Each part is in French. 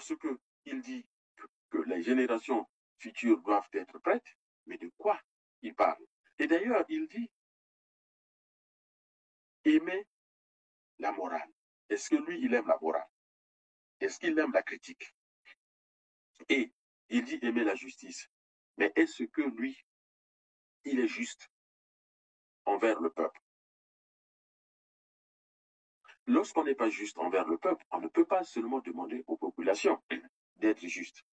lorsque il dit que les générations futures doivent être prêtes, mais de quoi il parle? Et d'ailleurs, il dit aimer la morale. Est-ce que lui, il aime la morale? Est-ce qu'il aime la critique? Et il dit aimer la justice. Mais est-ce que lui, il est juste envers le peuple? Lorsqu'on n'est pas juste envers le peuple, on ne peut pas seulement demander aux populations d'être justes.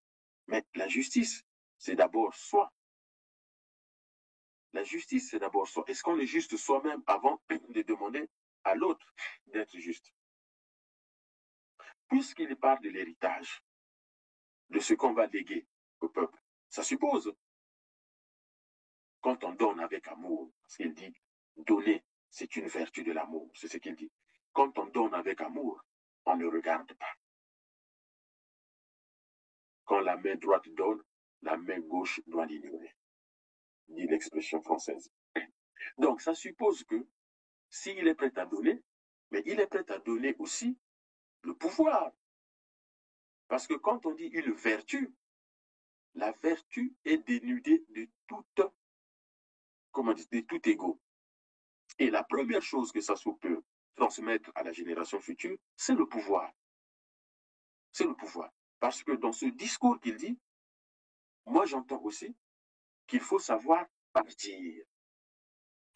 Mais la justice, c'est d'abord soi. La justice, c'est d'abord soi. Est-ce qu'on est juste soi-même avant de demander à l'autre d'être juste? Puisqu'il parle de l'héritage, de ce qu'on va léguer au peuple, ça suppose, quand on donne avec amour, parce qu'il dit, donner, c'est une vertu de l'amour, c'est ce qu'il dit. Quand on donne avec amour, on ne regarde pas. Quand la main droite donne, la main gauche doit l'ignorer, dit l'expression française. Donc, ça suppose que s'il est prêt à donner, mais il est prêt à donner aussi le pouvoir. Parce que quand on dit une vertu, la vertu est dénudée de toute, comment dire, de tout ego. Et la première chose que ça peut transmettre à la génération future, c'est le pouvoir. C'est le pouvoir. Parce que dans ce discours qu'il dit, moi j'entends aussi qu'il faut savoir partir.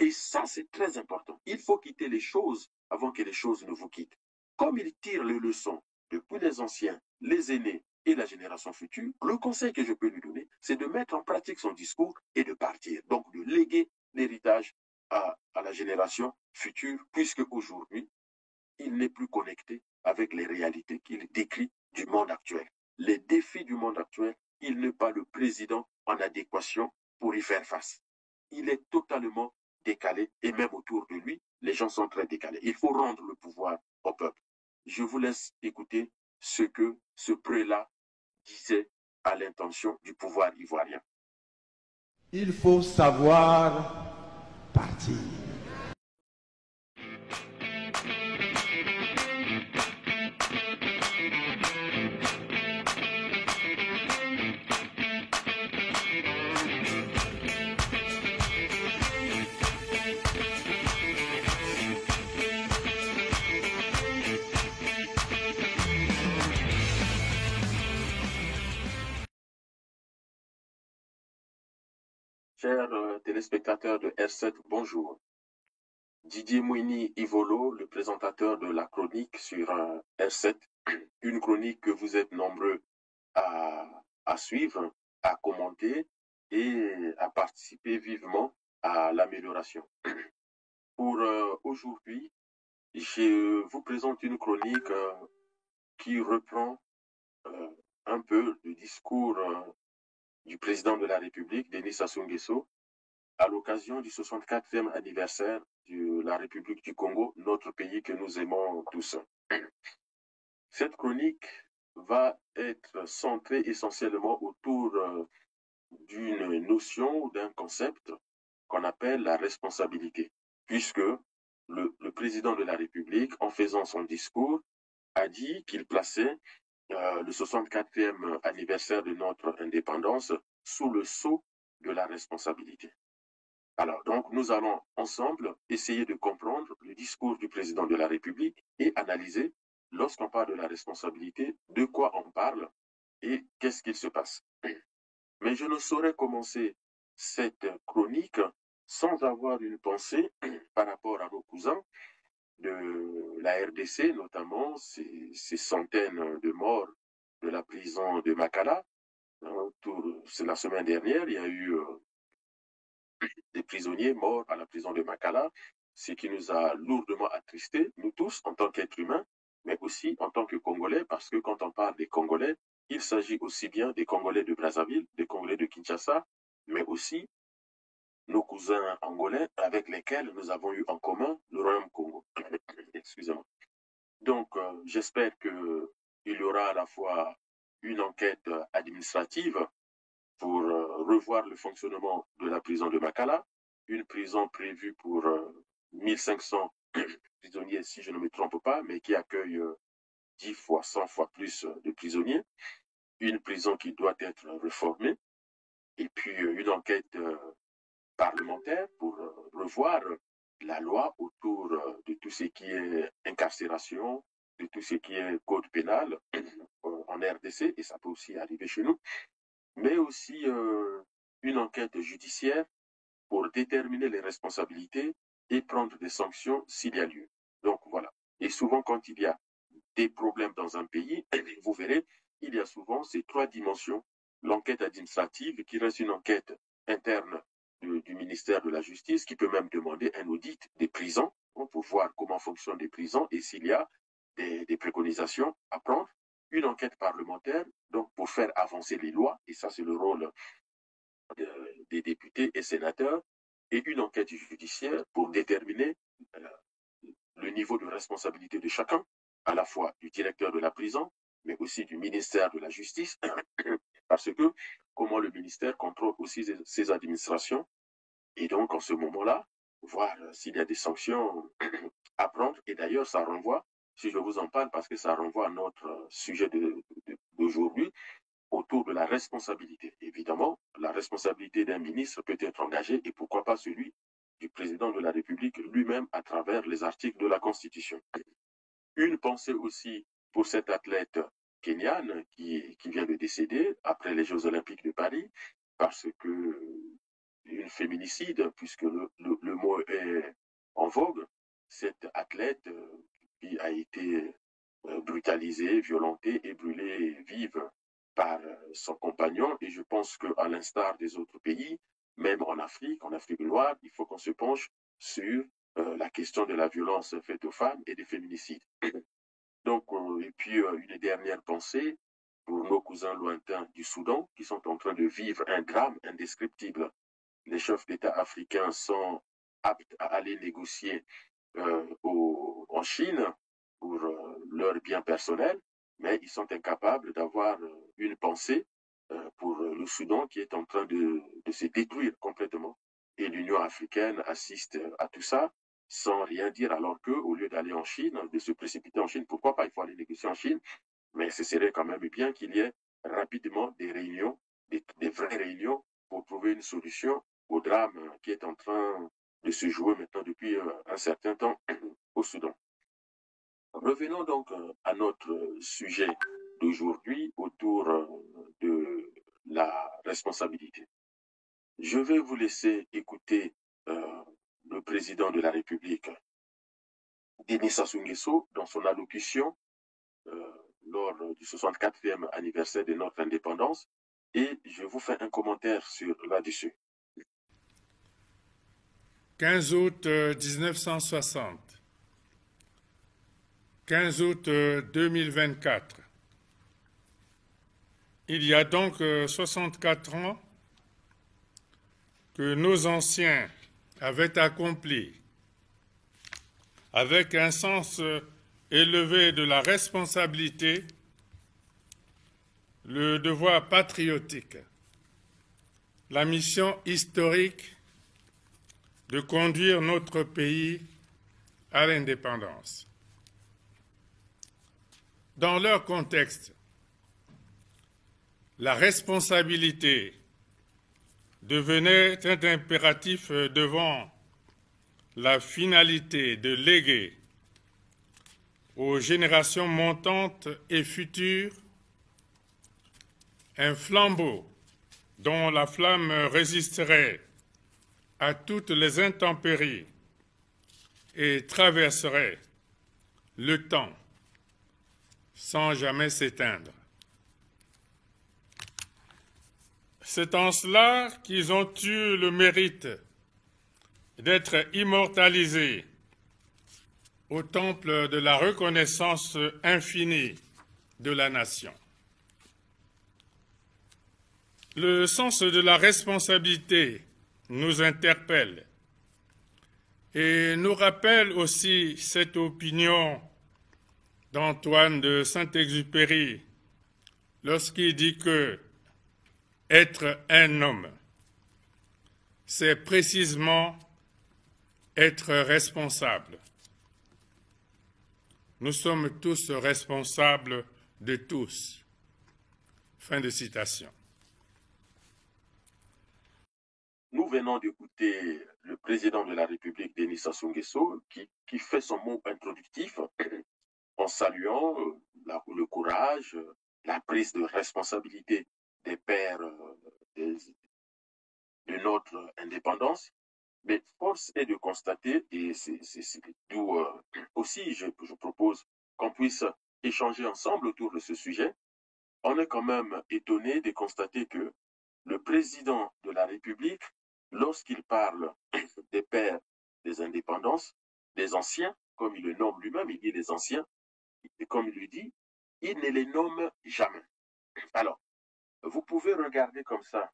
Et ça, c'est très important. Il faut quitter les choses avant que les choses ne vous quittent. Comme il tire les leçons depuis les anciens, les aînés et la génération future, le conseil que je peux lui donner, c'est de mettre en pratique son discours et de partir. Donc, de léguer l'héritage à la génération future, puisque aujourd'hui, il n'est plus connecté avec les réalités qu'il décrit du monde actuel. Les défis du monde actuel, il n'est pas le président en adéquation pour y faire face. Il est totalement décalé et même autour de lui, les gens sont très décalés. Il faut rendre le pouvoir au peuple. Je vous laisse écouter ce que ce prélat disait à l'intention du pouvoir ivoirien. Il faut savoir partir. Chers téléspectateurs de R7, bonjour. Didier Mouini Ivolo, le présentateur de la chronique sur R7, une chronique que vous êtes nombreux à suivre, à commenter et à participer vivement à l'amélioration. Pour aujourd'hui, je vous présente une chronique qui reprend un peu le discours du président de la République, Denis Sassou Nguesso, à l'occasion du 64e anniversaire de la République du Congo, notre pays que nous aimons tous. Cette chronique va être centrée essentiellement autour d'une notion ou d'un concept qu'on appelle la responsabilité, puisque le président de la République, en faisant son discours, a dit qu'il plaçait le 64e anniversaire de notre indépendance sous le sceau de la responsabilité. Alors, donc, nous allons ensemble essayer de comprendre le discours du président de la République et analyser, lorsqu'on parle de la responsabilité, de quoi on parle et qu'est-ce qu'il se passe. Mais je ne saurais commencer cette chronique sans avoir une pensée par rapport à nos cousins de la RDC, notamment ces centaines de morts de la prison de Makala. C'est la semaine dernière, il y a eu des prisonniers morts à la prison de Makala, ce qui nous a lourdement attristés, nous tous, en tant qu'êtres humains, mais aussi en tant que Congolais, parce que quand on parle des Congolais, il s'agit aussi bien des Congolais de Brazzaville, des Congolais de Kinshasa, mais aussi nos cousins angolais avec lesquels nous avons eu en commun le Royaume Congo. Excusez-moi. Donc, j'espère qu'il y aura à la fois une enquête administrative pour revoir le fonctionnement de la prison de Makala, une prison prévue pour 1500 prisonniers, si je ne me trompe pas, mais qui accueille 10 fois, 100 fois plus de prisonniers, une prison qui doit être réformée, et puis une enquête parlementaire pour revoir la loi autour de tout ce qui est incarcération, de tout ce qui est code pénal en RDC, et ça peut aussi arriver chez nous, mais aussi une enquête judiciaire pour déterminer les responsabilités et prendre des sanctions s'il y a lieu. Donc voilà. Et souvent, quand il y a des problèmes dans un pays, vous verrez, il y a souvent ces trois dimensions. L'enquête administrative, qui reste une enquête interne du ministère de la Justice, qui peut même demander un audit des prisons pour voir comment fonctionnent les prisons et s'il y a des préconisations à prendre. Une enquête parlementaire, donc pour faire avancer les lois, et ça c'est le rôle des députés et sénateurs, et une enquête judiciaire pour déterminer le niveau de responsabilité de chacun, à la fois du directeur de la prison, mais aussi du ministère de la Justice, parce que comment le ministère contrôle aussi ses administrations, et donc en ce moment-là, voir s'il y a des sanctions à prendre, et d'ailleurs ça renvoie, si je vous en parle, parce que ça renvoie à notre sujet d'aujourd'hui, autour de la responsabilité. Évidemment, la responsabilité d'un ministre peut être engagée, et pourquoi pas celui du président de la République lui-même à travers les articles de la Constitution. Une pensée aussi pour cet athlète kenyan qui vient de décéder après les Jeux Olympiques de Paris, parce que une féminicide, puisque le mot est en vogue, cette athlète qui a été brutalisée, violentée et brûlée vive par son compagnon, et je pense qu'à l'instar des autres pays, même en Afrique noire, il faut qu'on se penche sur la question de la violence faite aux femmes et des féminicides. Donc, et puis une dernière pensée pour nos cousins lointains du Soudan qui sont en train de vivre un drame indescriptible. Les chefs d'État africains sont aptes à aller négocier en Chine pour leurs biens personnels, mais ils sont incapables d'avoir une pensée pour le Soudan qui est en train de se détruire complètement. Et l'Union africaine assiste à tout ça sans rien dire, alors qu'au lieu d'aller en Chine, de se précipiter en Chine, pourquoi pas, il faut aller négocier en Chine, mais ce serait quand même bien qu'il y ait rapidement des réunions, des vraies réunions pour trouver une solution au drame qui est en train de se jouer maintenant depuis un certain temps au Soudan. Revenons donc à notre sujet d'aujourd'hui autour de la responsabilité. Je vais vous laisser écouter le président de la République, Denis Sassou Nguesso, dans son allocution lors du 64e anniversaire de notre indépendance, et je vous fais un commentaire là-dessus. 15 août 1960, 15 août 2024. Il y a donc 64 ans que nos anciens avaient accompli, avec un sens élevé de la responsabilité, le devoir patriotique, la mission historique de conduire notre pays à l'indépendance. Dans leur contexte, la responsabilité devenait un impératif devant la finalité de léguer aux générations montantes et futures un flambeau dont la flamme résisterait à toutes les intempéries et traverserait le temps sans jamais s'éteindre. C'est en cela qu'ils ont eu le mérite d'être immortalisés au temple de la reconnaissance infinie de la nation. Le sens de la responsabilité nous interpelle et nous rappelle aussi cette opinion d'Antoine de Saint-Exupéry lorsqu'il dit que être un homme, c'est précisément être responsable. Nous sommes tous responsables de tous. Fin de citation. Nous venons d'écouter le président de la République, Denis Sassou Nguesso, qui fait son mot introductif en saluant le courage, la prise de responsabilité des pères de notre indépendance. Mais force est de constater, et c'est d'où aussi je propose qu'on puisse échanger ensemble autour de ce sujet, on est quand même étonné de constater que le président de la République, lorsqu'il parle des pères des indépendances, des anciens, comme il le nomme lui-même, il dit les anciens, et comme il le dit, il ne les nomme jamais. Alors, vous pouvez regarder comme ça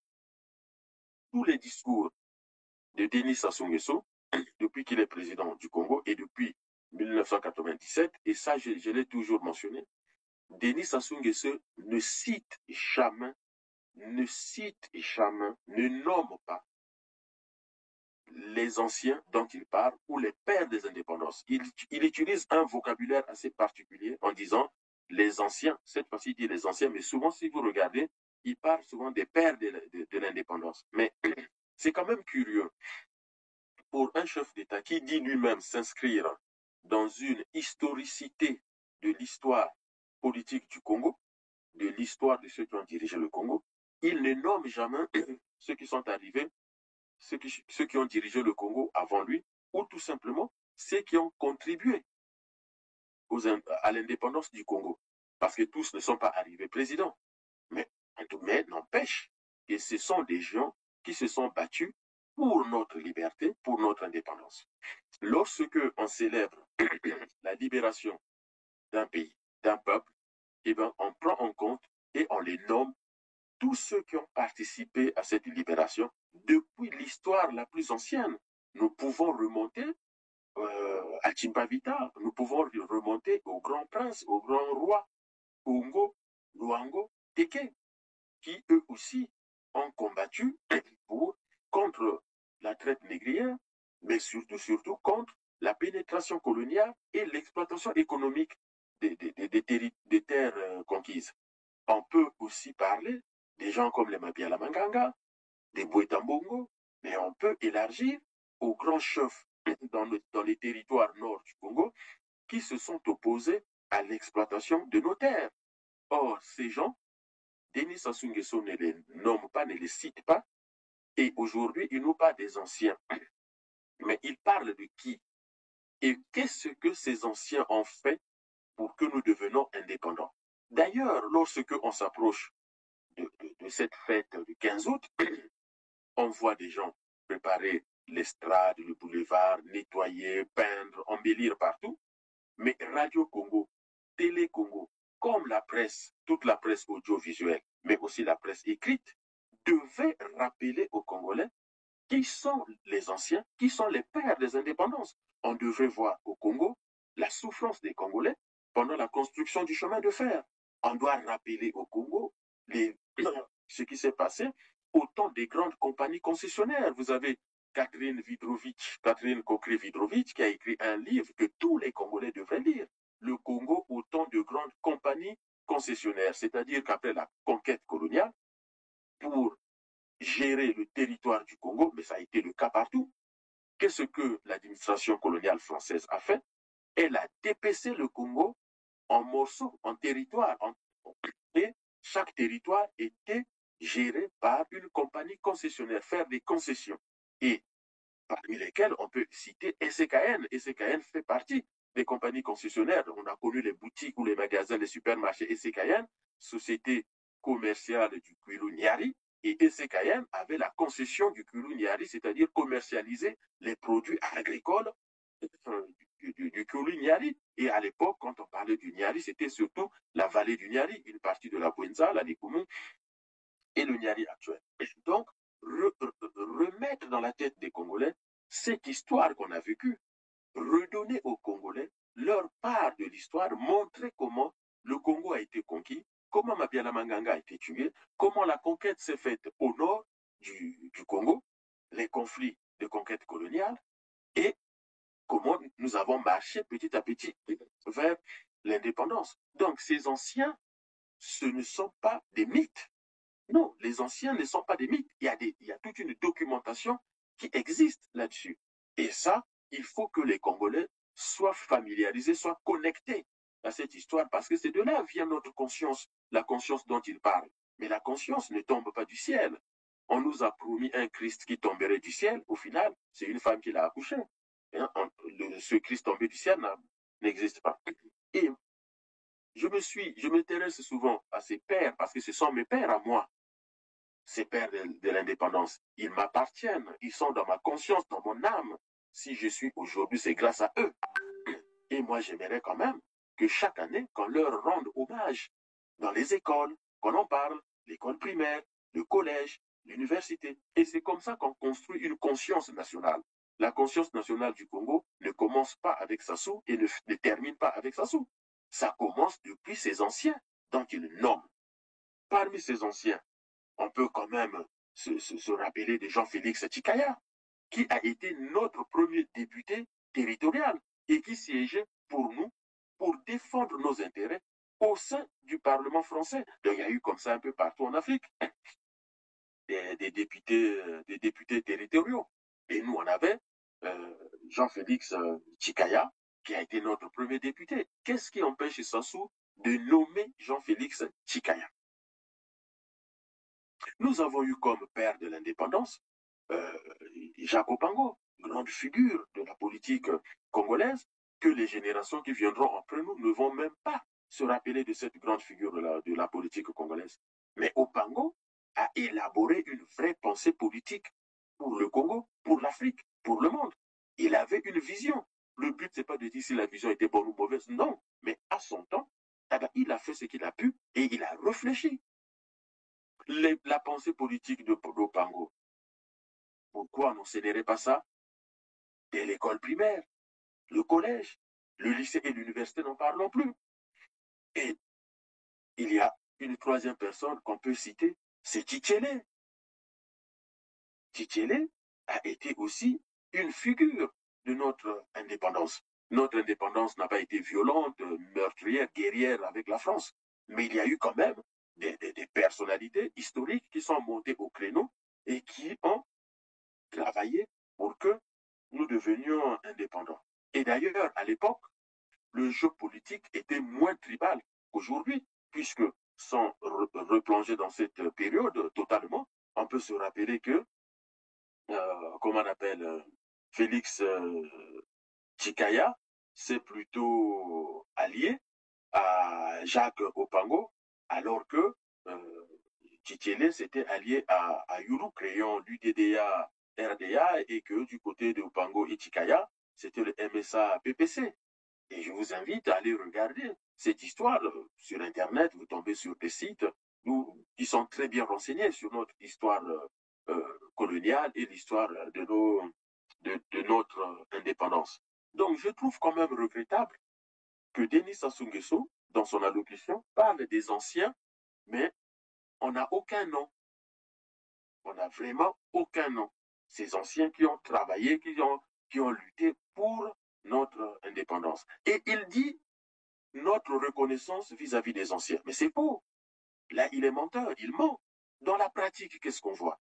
tous les discours de Denis Sassou Nguesso depuis qu'il est président du Congo et depuis 1997, et ça je l'ai toujours mentionné, Denis Sassou Nguesso ne cite jamais, ne nomme pas les anciens dont il parle ou les pères des indépendances. Il utilise un vocabulaire assez particulier en disant les anciens, cette fois-ci il dit les anciens, mais souvent si vous regardez, il parle souvent des pères de l'indépendance. Mais c'est quand même curieux pour un chef d'État qui dit lui-même s'inscrire dans une historicité de l'histoire politique du Congo, de l'histoire de ceux qui ont dirigé le Congo, il ne nomme jamais ceux qui sont arrivés, ceux qui ont dirigé le Congo avant lui, ou tout simplement ceux qui ont contribué à l'indépendance du Congo. Parce que tous ne sont pas arrivés présidents. Mais n'empêche que ce sont des gens qui se sont battus pour notre liberté, pour notre indépendance. Lorsque on célèbre la libération d'un pays, d'un peuple, eh bien, on prend en compte et on les nomme tous ceux qui ont participé à cette libération depuis l'histoire la plus ancienne. Nous pouvons remonter à Chimpavita, nous pouvons remonter au grand prince, au grand roi, Ongo, Luango, Teke, qui eux aussi ont combattu contre la traite négrière, mais surtout contre la pénétration coloniale et l'exploitation économique des terres conquises. On peut aussi parler des gens comme les Mabia Manganga, des Bouetambongo, mais on peut élargir aux grands chefs dans les territoires nord du Congo qui se sont opposés à l'exploitation de nos terres. Or, ces gens, Denis Sassou Nguesso ne les nomme pas, ne les cite pas, et aujourd'hui, il nous parle des anciens. Mais il parle de qui? Et qu'est-ce que ces anciens ont fait pour que nous devenions indépendants? D'ailleurs, lorsque on s'approche de cette fête du 15 août, on voit des gens préparer l'estrade, le boulevard, nettoyer, peindre, embellir partout. Mais Radio Congo, Télé Congo, comme la presse, toute la presse audiovisuelle, mais aussi la presse écrite, devait rappeler aux Congolais qui sont les anciens, qui sont les pères des indépendances. On devrait voir au Congo la souffrance des Congolais pendant la construction du chemin de fer. On doit rappeler au Congo ce qui s'est passé au temps des grandes compagnies concessionnaires. Vous avez Catherine Coquerel-Vidrovitch qui a écrit un livre que tous les Congolais devraient lire. Le Congo au temps de grandes compagnies concessionnaires, c'est-à-dire qu'après la conquête coloniale, pour gérer le territoire du Congo, mais ça a été le cas partout, qu'est-ce que l'administration coloniale française a fait? Elle a dépecé le Congo en morceaux, en territoires, et chaque territoire était géré par une compagnie concessionnaire, faire des concessions. Et parmi lesquelles on peut citer SCKN. SCKN fait partie des compagnies concessionnaires. On a connu les boutiques ou les magasins, les supermarchés SCKN, société commerciale du Kwilu Nyari, et SCKN avait la concession du Kwilu Nyari, c'est-à-dire commercialiser les produits agricoles du Kwilu Nyari. Et à l'époque, quand on parlait du Nyari, c'était surtout la vallée du Nyari, une partie de la Bwenza, la Likoumou, et le Nyari actuel. Donc, remettre dans la tête des Congolais cette histoire qu'on a vécue, redonner aux Congolais leur part de l'histoire, montrer comment le Congo a été conquis, comment Mabiala Manganga a été tué, comment la conquête s'est faite au nord du Congo, les conflits de conquête coloniale, et comment nous avons marché petit à petit vers l'indépendance. Donc, ces anciens, ce ne sont pas des mythes. Non, les anciens ne sont pas des mythes. Il y a toute une documentation qui existe là-dessus. Et ça, il faut que les Congolais soient familiarisés, soient connectés à cette histoire, parce que c'est de là vient notre conscience, la conscience dont il parle. Mais la conscience ne tombe pas du ciel. On nous a promis un Christ qui tomberait du ciel. Au final, c'est une femme qui l'a accouché. Hein, ce Christ tombé du ciel n'existe pas. Et je m'intéresse souvent à ces pères, parce que ce sont mes pères à moi, ces pères de l'indépendance. Ils m'appartiennent, ils sont dans ma conscience, dans mon âme. Si je suis aujourd'hui, c'est grâce à eux. Et moi, j'aimerais quand même que chaque année, qu'on leur rende hommage dans les écoles, qu'on en parle, l'école primaire, le collège, l'université. Et c'est comme ça qu'on construit une conscience nationale. La conscience nationale du Congo ne commence pas avec Sassou et ne termine pas avec Sassou. Ça commence depuis ces anciens dont il nomme. Parmi ces anciens, on peut quand même se rappeler de Jean-Félix Tshikaya, qui a été notre premier député territorial et qui siégeait pour nous, pour défendre nos intérêts au sein du Parlement français. Donc, il y a eu comme ça un peu partout en Afrique des députés territoriaux. Et nous, on avait Jean-Félix Tshikaya, qui a été notre premier député. Qu'est-ce qui empêche Sassou de nommer Jean-Félix Tshikaya? Nous avons eu comme père de l'indépendance Jacques Opango, grande figure de la politique congolaise, que les générations qui viendront après nous ne vont même pas se rappeler de cette grande figure de la politique congolaise. Mais Opango a élaboré une vraie pensée politique pour le Congo, pour l'Afrique, pour le monde. Il avait une vision. Le but, c'est pas de dire si la vision était bonne ou mauvaise, non. Mais à son temps, il a fait ce qu'il a pu et il a réfléchi. La pensée politique d'Opango, pourquoi on n'enseignerait pas ça dès l'école primaire, le collège, le lycée et l'université n'en parlons plus. Et il y a une troisième personne qu'on peut citer, c'est Tchitchélé. Tchitchélé a été aussi une figure de notre indépendance. Notre indépendance n'a pas été violente, meurtrière, guerrière avec la France, mais il y a eu quand même des personnalités historiques qui sont montées au créneau et qui ont travaillé pour que nous devenions indépendants. Et d'ailleurs, à l'époque, le jeu politique était moins tribal qu'aujourd'hui, puisque sans replonger dans cette période totalement, on peut se rappeler que, comment on appelle, Félix Tshikaya, c'est plutôt allié à Jacques Opango, alors que Tchitchélé s'était allié à Yuru, créant l'UDDA RDA, et que du côté de Opango et Tshikaya, c'était le MSA PPC. Et je vous invite à aller regarder cette histoire sur Internet. Vous tombez sur des sites qui sont très bien renseignés sur notre histoire coloniale et l'histoire de notre indépendance. Donc, je trouve quand même regrettable que Denis Sassou Nguesso, dans son allocution, parle des anciens, mais on n'a aucun nom. On n'a vraiment aucun nom. Ces anciens qui ont travaillé, qui ont lutté pour notre indépendance. Et il dit notre reconnaissance vis-à-vis des anciens. Mais c'est faux. Là, il est menteur, il ment. Dans la pratique, qu'est-ce qu'on voit?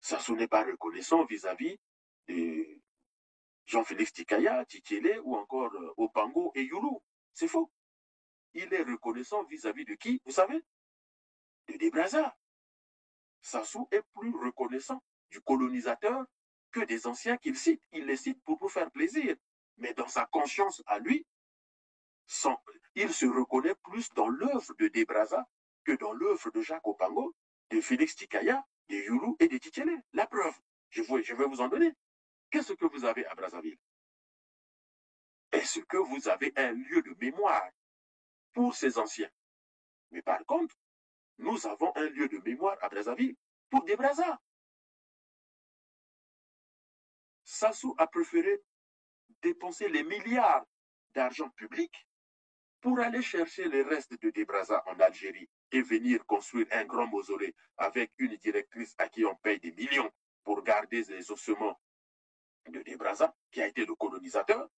Sassou n'est pas reconnaissant vis-à-vis de Jean-Félix Tshikaya, Tchitchélé ou encore Opango et Yulu. C'est faux. Il est reconnaissant vis-à-vis de qui? Vous savez? De Debraza. Sassou est plus reconnaissant du colonisateur que des anciens qu'il cite. Il les cite pour nous faire plaisir. Mais dans sa conscience à lui, il se reconnaît plus dans l'œuvre de Debraza que dans l'œuvre de Jacques Opango, de Félix Tshikaya, de Yulu et de Tchitchélé. La preuve, je vais vous en donner. Qu'est-ce que vous avez à Brazzaville? Est-ce que vous avez un lieu de mémoire pour ces anciens? Mais par contre, nous avons un lieu de mémoire à Brazzaville pour Debraza. Sassou a préféré dépenser les milliards d'argent public pour aller chercher les restes de Debraza en Algérie et venir construire un grand mausolée avec une directrice à qui on paye des millions pour garder les ossements de Debraza, qui a été le colonisateur,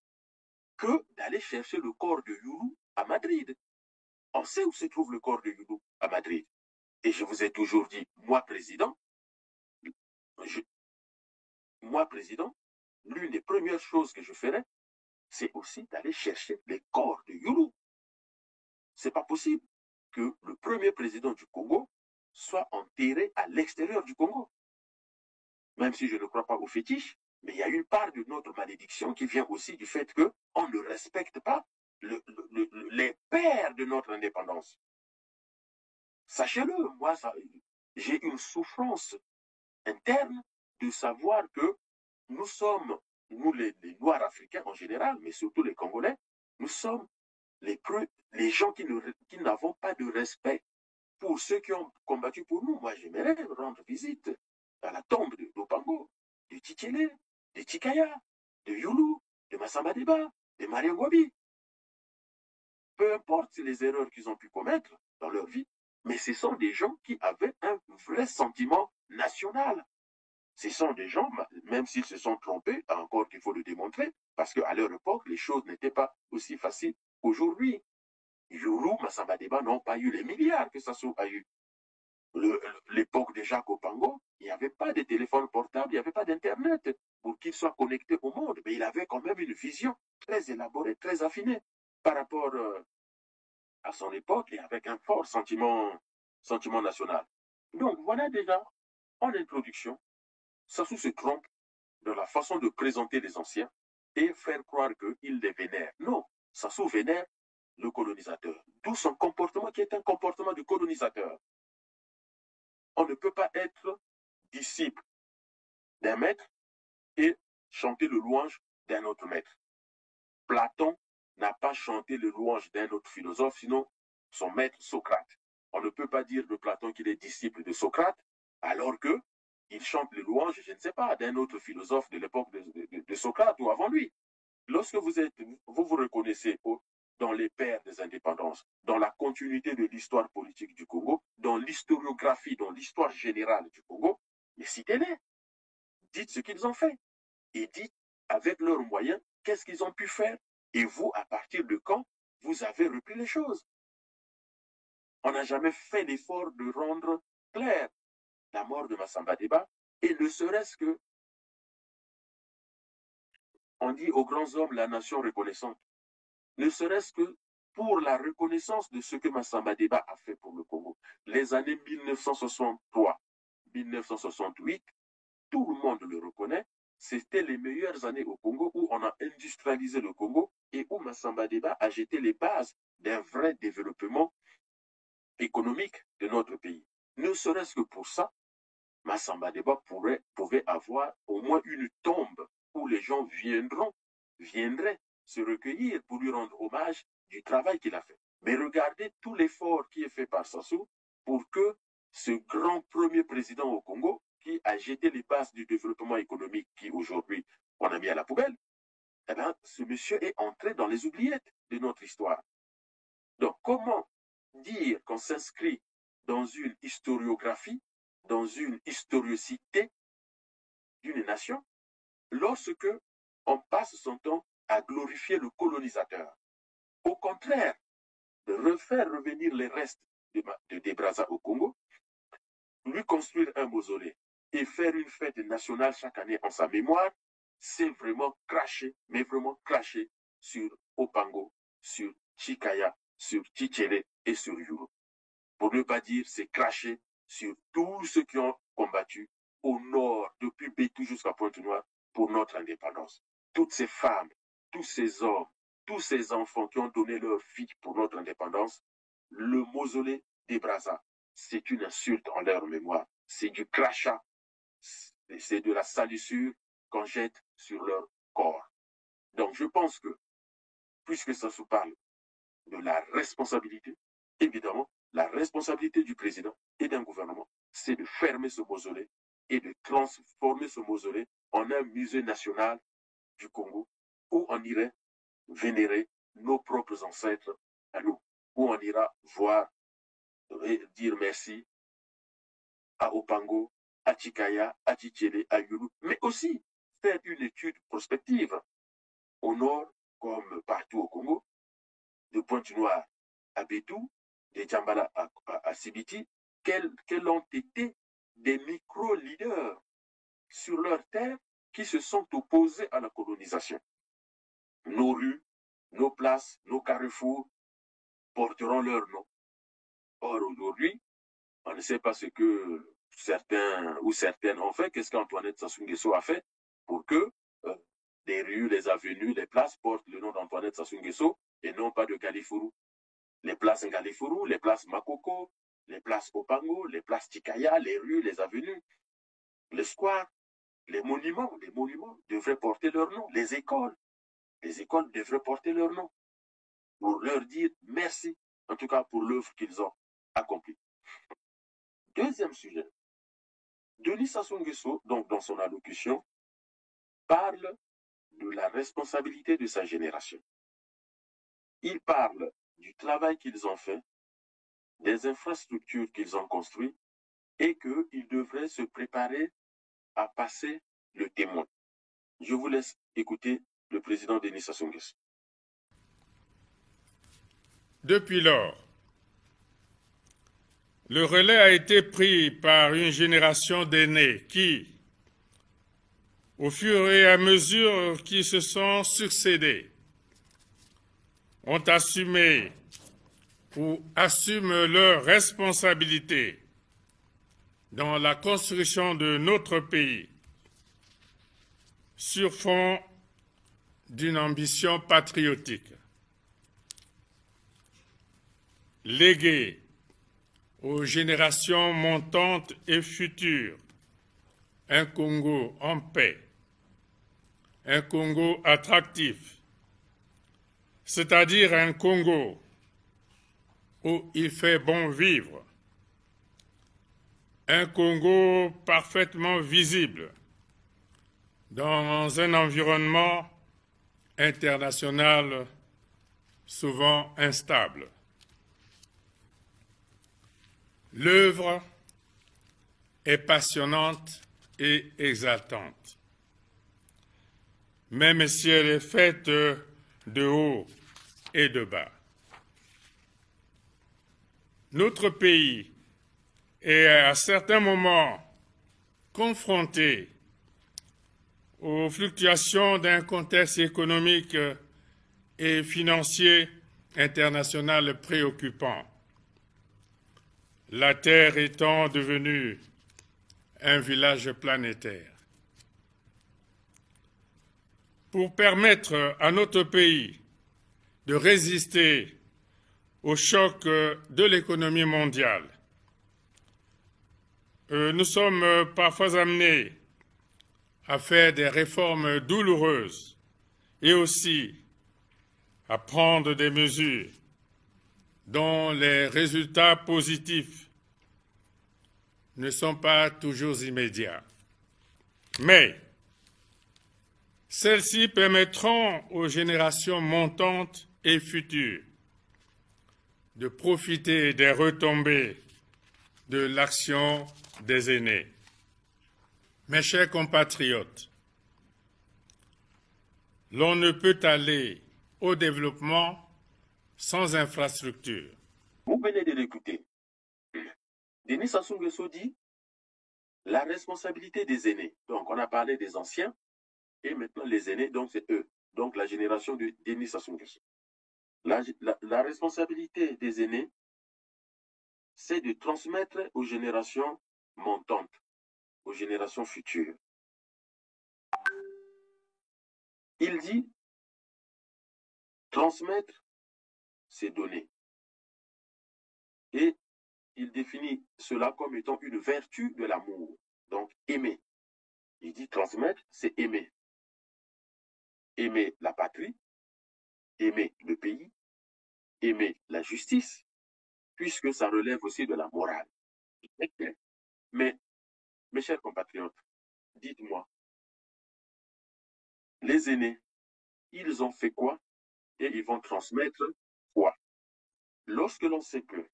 que d'aller chercher le corps de Yulu à Madrid. On sait où se trouve le corps de Yulu à Madrid. Et je vous ai toujours dit, moi, président, l'une des premières choses que je ferais, c'est aussi d'aller chercher les corps de Yulu. C'est pas possible que le premier président du Congo soit enterré à l'extérieur du Congo. Même si je ne crois pas aux fétiches, mais il y a une part de notre malédiction qui vient aussi du fait qu'on ne respecte pas les pères de notre indépendance. Sachez-le, moi, j'ai une souffrance interne de savoir que nous sommes, nous les Noirs africains en général, mais surtout les Congolais, nous sommes les gens qui n'avons pas de respect pour ceux qui ont combattu pour nous. Moi, j'aimerais rendre visite à la tombe d'Opango, de Tchitchélé, de Chikaya, de Yulu, de Massamba Deba, de Maria Ngouabi. Peu importe les erreurs qu'ils ont pu commettre dans leur vie, mais ce sont des gens qui avaient un vrai sentiment national. Ce sont des gens, même s'ils se sont trompés, encore qu'il faut le démontrer, parce qu'à leur époque, les choses n'étaient pas aussi faciles qu'aujourd'hui. Yulu, Massamba Deba n'ont pas eu les milliards que Sassou a eu. L'époque de Jacques Opango, il n'y avait pas de téléphone portable, il n'y avait pas d'Internet pour qu'il soit connecté au monde. Mais il avait quand même une vision très élaborée, très affinée par rapport à son époque et avec un fort sentiment national. Donc voilà déjà, en introduction, Sassou se trompe dans la façon de présenter les anciens et faire croire qu'il les vénère. Non, Sassou vénère le colonisateur. D'où son comportement qui est un comportement de colonisateur. On ne peut pas être disciple d'un maître et chanter le louange d'un autre maître. Platon n'a pas chanté le louange d'un autre philosophe, sinon son maître Socrate. On ne peut pas dire de Platon qu'il est disciple de Socrate, alors qu'il chante le louange, je ne sais pas, d'un autre philosophe de l'époque de Socrate ou avant lui. Lorsque vous vous reconnaissez dans les pères des indépendances, dans la continuité de l'histoire politique du Congo, dans l'historiographie, dans l'histoire générale du Congo, mais citez-les. Dites ce qu'ils ont fait. Et dites, avec leurs moyens, qu'est-ce qu'ils ont pu faire. Et vous, à partir de quand, vous avez repris les choses. On n'a jamais fait l'effort de rendre clair la mort de Massamba Deba, et ne serait-ce que, on dit aux grands hommes la nation reconnaissante, ne serait-ce que pour la reconnaissance de ce que Massamba Deba a fait pour le Congo. Les années 1963, 1968, tout le monde le reconnaît, c'était les meilleures années au Congo où on a industrialisé le Congo et où Massamba Deba a jeté les bases d'un vrai développement économique de notre pays. Ne serait-ce que pour ça, Massamba Deba pouvait avoir au moins une tombe où les gens viendraient se recueillir pour lui rendre hommage du travail qu'il a fait. Mais regardez tout l'effort qui est fait par Sassou pour que ce grand premier président au Congo, qui a jeté les bases du développement économique qui aujourd'hui on a mis à la poubelle, eh bien, ce monsieur est entré dans les oubliettes de notre histoire. Donc, comment dire qu'on s'inscrit dans une historiographie, dans une historicité d'une nation, lorsque on passe son temps à glorifier le colonisateur? Au contraire, de refaire revenir les restes de Debraza au Congo, lui construire un mausolée et faire une fête nationale chaque année en sa mémoire, c'est vraiment cracher, mais vraiment cracher sur Opango, sur Chikaya, sur Tchitchélé et sur Yulu. Pour ne pas dire, c'est cracher sur tous ceux qui ont combattu au nord, depuis Bétou jusqu'à Pointe-Noire, pour notre indépendance. Toutes ces femmes, tous ces hommes, tous ces enfants qui ont donné leur vie pour notre indépendance, le mausolée des Brazza, c'est une insulte en leur mémoire. C'est du crachat, c'est de la salissure qu'on jette sur leur corps. Donc je pense que, puisque ça se parle de la responsabilité, évidemment, la responsabilité du président et d'un gouvernement, c'est de fermer ce mausolée et de transformer ce mausolée en un musée national du Congo où on irait vénérer nos propres ancêtres à nous, où on ira voir et dire merci à Opango, à Chikaya, à Tchitchélé, à Yulu, mais aussi faire une étude prospective au nord comme partout au Congo, de Pointe-Noire à Bétou, de Djambala à Sibiti, quels ont été des micro-leaders sur leur terre qui se sont opposés à la colonisation. Nos rues, nos places, nos carrefours porteront leur nom. Or, aujourd'hui, on ne sait pas ce que certains ou certaines ont fait. Qu'est-ce qu'Antoinette Sassou Nguesso a fait pour que les rues, les avenues, les places portent le nom d'Antoinette Sassou Nguesso et non pas de Galifuru. Les places Galifuru, les places Makoko, les places Opango, les places Tikaya, les rues, les avenues, les squares, les monuments devraient porter leur nom. Les écoles devraient porter leur nom pour leur dire merci, en tout cas pour l'œuvre qu'ils ont accomplie. Deuxième sujet. Denis Sassou Nguesso, donc dans son allocution, parle de la responsabilité de sa génération. Il parle du travail qu'ils ont fait, des infrastructures qu'ils ont construites et qu'ils devraient se préparer à passer le témoin. Je vous laisse écouter le président Denis Sassou Nguesso. Depuis lors, le relais a été pris par une génération d'aînés qui, au fur et à mesure qu'ils se sont succédés, ont assumé ou assument leurs responsabilités dans la construction de notre pays sur fond d'une ambition patriotique. Léguée aux générations montantes et futures un Congo en paix, un Congo attractif, c'est-à-dire un Congo où il fait bon vivre, un Congo parfaitement visible dans un environnement international souvent instable. L'œuvre est passionnante et exaltante, même si elle est faite de haut et de bas. Notre pays est à certains moments confronté aux fluctuations d'un contexte économique et financier international préoccupant, la Terre étant devenue un village planétaire. Pour permettre à notre pays de résister au choc de l'économie mondiale, nous sommes parfois amenés à faire des réformes douloureuses et aussi à prendre des mesures dont les résultats positifs ne sont pas toujours immédiats. Mais celles-ci permettront aux générations montantes et futures de profiter des retombées de l'action des aînés. Mes chers compatriotes, l'on ne peut aller au développement sans infrastructure. Vous venez de l'écouter. Denis Sassou Nguesso dit la responsabilité des aînés. Donc, on a parlé des anciens et maintenant les aînés, donc c'est eux. Donc, la génération de Denis Sassou Nguesso. La responsabilité des aînés, c'est de transmettre aux générations montantes, aux générations futures. Il dit transmettre, c'est donner. Et il définit cela comme étant une vertu de l'amour. Donc, aimer. Il dit transmettre, c'est aimer. Aimer la patrie, aimer le pays, aimer la justice, puisque ça relève aussi de la morale. Mais, mes chers compatriotes, dites-moi, les aînés, ils ont fait quoi et ils vont transmettre quoi? Lorsque l'on sait que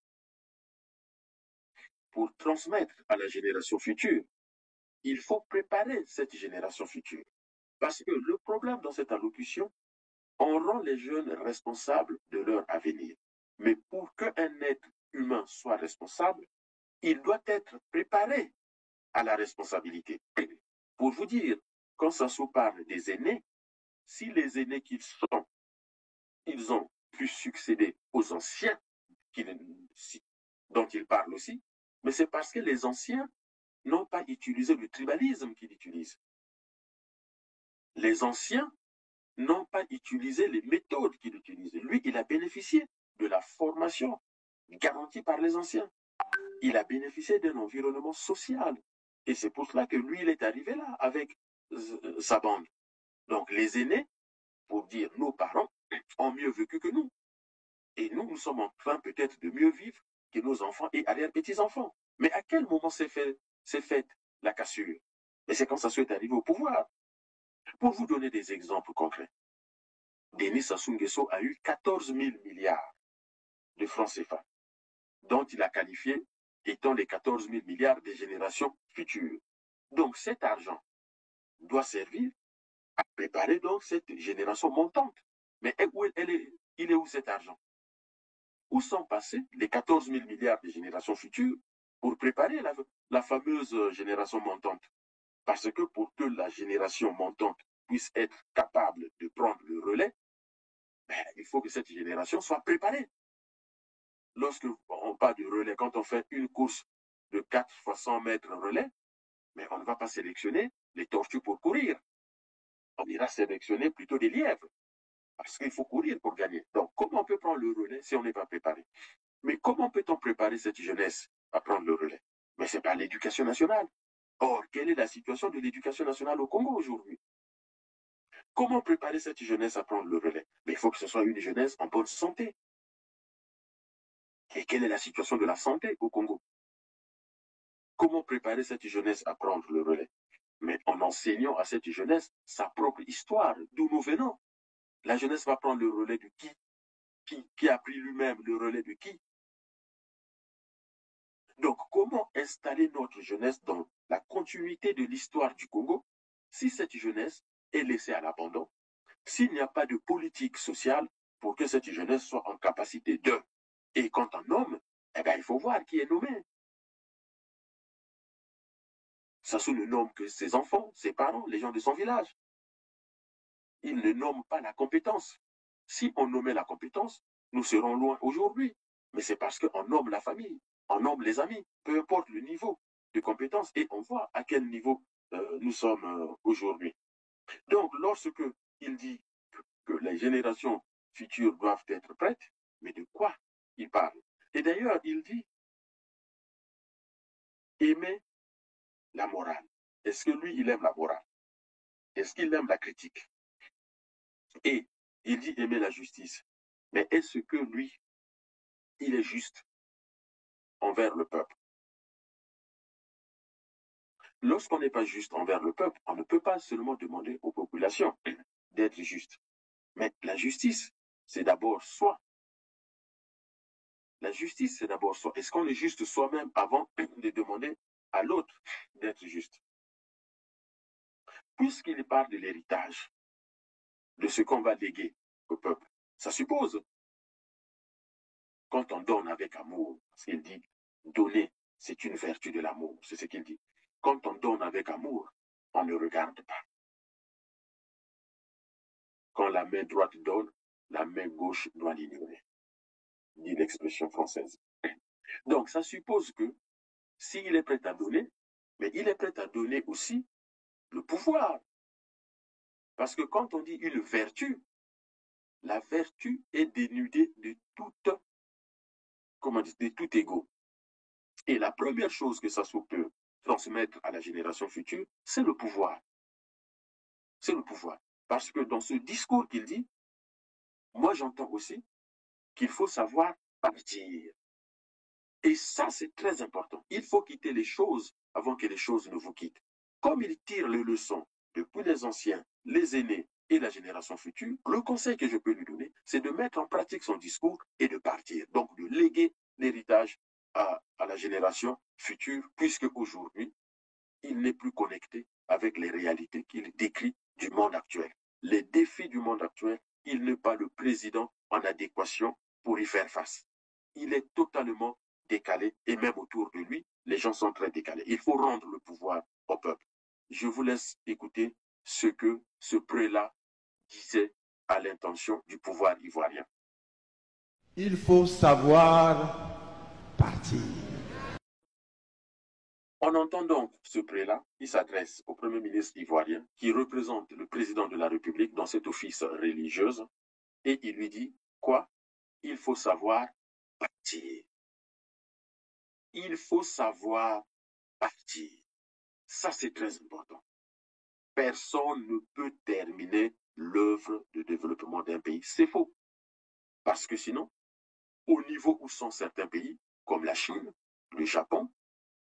pour transmettre à la génération future, il faut préparer cette génération future. Parce que le problème dans cette allocution, on rend les jeunes responsables de leur avenir. Mais pour qu'un être humain soit responsable, il doit être préparé à la responsabilité. Pour vous dire, quand ça se parle des aînés, si les aînés qu'ils sont, ils ont pu succéder aux anciens dont ils parlent aussi, mais c'est parce que les anciens n'ont pas utilisé le tribalisme qu'il utilise. Les anciens n'ont pas utilisé les méthodes qu'il utilise. Lui, il a bénéficié de la formation garantie par les anciens. Il a bénéficié d'un environnement social. Et c'est pour cela que lui, il est arrivé là avec sa bande. Donc les aînés, pour dire nos parents, ont mieux vécu que nous. Et nous, nous sommes en train peut-être de mieux vivre que nos enfants et arrière-petits-enfants. Mais à quel moment s'est faite la cassure? Et c'est quand ça soit arrivé au pouvoir. Pour vous donner des exemples concrets, Denis Sassou Nguesso a eu 14 000 milliards de francs CFA, dont il a qualifié étant les 14 000 milliards des générations futures. Donc cet argent doit servir à préparer donc cette génération montante. Mais il est où cet argent? Où sont passés les 14 000 milliards des générations futures pour préparer la fameuse génération montante? Parce que pour que la génération montante puisse être capable de prendre le relais, il faut que cette génération soit préparée. Lorsque on parle de relais, quand on fait une course de 4 fois 100 mètres relais, mais on ne va pas sélectionner les tortues pour courir. On ira sélectionner plutôt des lièvres. Parce qu'il faut courir pour gagner. Donc, comment on peut prendre le relais si on n'est pas préparé? Mais comment peut-on préparer cette jeunesse à prendre le relais? Mais c'est par l'éducation nationale. Or, quelle est la situation de l'éducation nationale au Congo aujourd'hui? Comment préparer cette jeunesse à prendre le relais? Mais il faut que ce soit une jeunesse en bonne santé. Et quelle est la situation de la santé au Congo? Comment préparer cette jeunesse à prendre le relais? Mais en enseignant à cette jeunesse sa propre histoire, d'où nous venons. La jeunesse va prendre le relais de qui a pris lui-même le relais de qui? Donc, comment installer notre jeunesse dans la continuité de l'histoire du Congo si cette jeunesse est laissée à l'abandon, s'il n'y a pas de politique sociale pour que cette jeunesse soit en capacité de. Et quand on nomme, il faut voir qui est nommé. Sassou ne nomme que ses enfants, ses parents, les gens de son village. Il ne nomme pas la compétence. Si on nommait la compétence, nous serons loin aujourd'hui. Mais c'est parce qu'on nomme la famille, on nomme les amis, peu importe le niveau de compétence, et on voit à quel niveau nous sommes aujourd'hui. Donc, lorsque il dit que les générations futures doivent être prêtes, mais de quoi il parle? Et d'ailleurs, il dit aimer la morale. Est-ce que lui, il aime la morale? Est-ce qu'il aime la critique? Et il dit aimer la justice. Mais est-ce que lui, il est juste envers le peuple? Lorsqu'on n'est pas juste envers le peuple, on ne peut pas seulement demander aux populations d'être juste. Mais la justice, c'est d'abord soi. La justice, c'est d'abord soi. Est-ce qu'on est juste soi-même avant de demander à l'autre d'être juste? Puisqu'il parle de l'héritage, de ce qu'on va léguer au peuple, ça suppose, quand on donne avec amour, parce qu'il dit, donner, c'est une vertu de l'amour, c'est ce qu'il dit. Quand on donne avec amour, on ne regarde pas. Quand la main droite donne, la main gauche doit l'ignorer, dit l'expression française. Donc, ça suppose que s'il est prêt à donner, mais il est prêt à donner aussi le pouvoir. Parce que quand on dit une vertu, la vertu est dénudée de toute, de tout ego. Et la première chose que ça peut transmettre à la génération future, c'est le pouvoir. C'est le pouvoir. Parce que dans ce discours qu'il dit, moi j'entends aussi qu'il faut savoir partir. Et ça, c'est très important. Il faut quitter les choses avant que les choses ne vous quittent. Comme il tire les leçons depuis les anciens, les aînés et la génération future, le conseil que je peux lui donner, c'est de mettre en pratique son discours et de partir. Donc, de léguer l'héritage à la génération future, puisque aujourd'hui, il n'est plus connecté avec les réalités qu'il décrit du monde actuel. Les défis du monde actuel, il n'est pas le président en adéquation pour y faire face. Il est totalement décalé et même autour de lui, les gens sont très décalés. Il faut rendre le pouvoir au peuple. Je vous laisse écouter ce que ce prélat disait à l'intention du pouvoir ivoirien. Il faut savoir partir. On entend donc ce prélat qui s'adresse au Premier ministre ivoirien, qui représente le président de la République dans cet office religieuse, et il lui dit quoi? Il faut savoir partir. Il faut savoir partir. Ça, c'est très important. Personne ne peut terminer l'œuvre de développement d'un pays. C'est faux. Parce que sinon, au niveau où sont certains pays, comme la Chine, le Japon,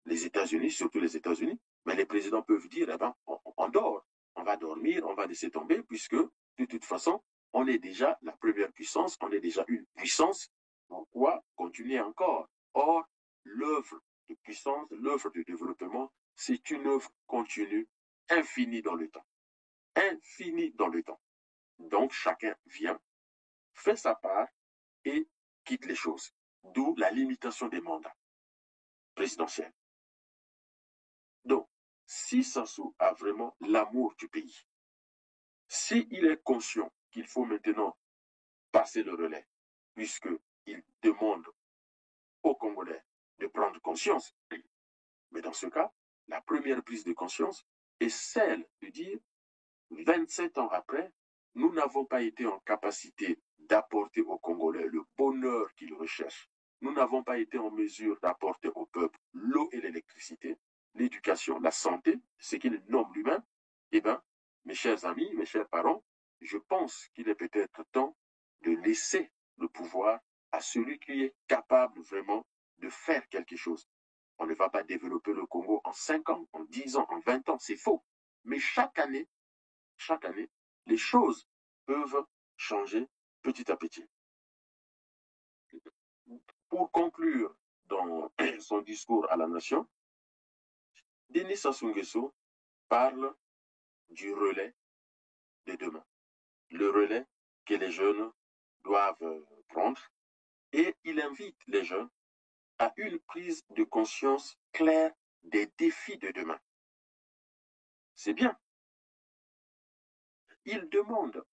les États-Unis, surtout les États-Unis, mais les présidents peuvent dire, eh ben, on dort, on va dormir, on va laisser tomber, puisque de toute façon, on est déjà la première puissance, on est déjà une puissance, pourquoi continuer encore? Or, l'œuvre de puissance, l'œuvre de développement, c'est une œuvre continue, infinie dans le temps. Infinie dans le temps. Donc, chacun vient, fait sa part et quitte les choses. D'où la limitation des mandats présidentiels. Donc, si Sassou a vraiment l'amour du pays, s'il est conscient qu'il faut maintenant passer le relais, puisqu'il demande aux Congolais de prendre conscience, mais dans ce cas, la première prise de conscience est celle de dire, 27 ans après, nous n'avons pas été en capacité d'apporter aux Congolais le bonheur qu'ils recherchent. Nous n'avons pas été en mesure d'apporter au peuple l'eau et l'électricité, l'éducation, la santé, ce qu'il nomme lui-même. Eh bien, mes chers amis, mes chers parents, je pense qu'il est peut-être temps de laisser le pouvoir à celui qui est capable vraiment de faire quelque chose. On ne va pas développer le Congo en 5 ans, en 10 ans, en 20 ans, c'est faux. Mais chaque année, les choses peuvent changer petit à petit. Pour conclure dans son discours à la nation, Denis Sassou Nguesso parle du relais de demain. Le relais que les jeunes doivent prendre et il invite les jeunes à une prise de conscience claire des défis de demain. C'est bien. Il demande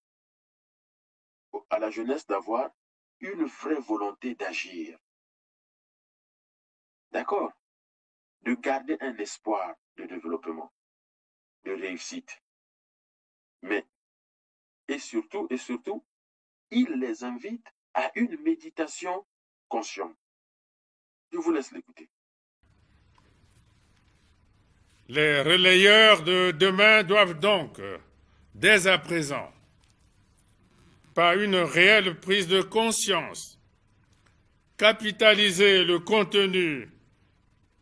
à la jeunesse d'avoir une vraie volonté d'agir. D'accord? De garder un espoir de développement, de réussite. Mais, et surtout, il les invite à une méditation consciente. Je vous laisse l'écouter. Les relayeurs de demain doivent donc, dès à présent, par une réelle prise de conscience, capitaliser le contenu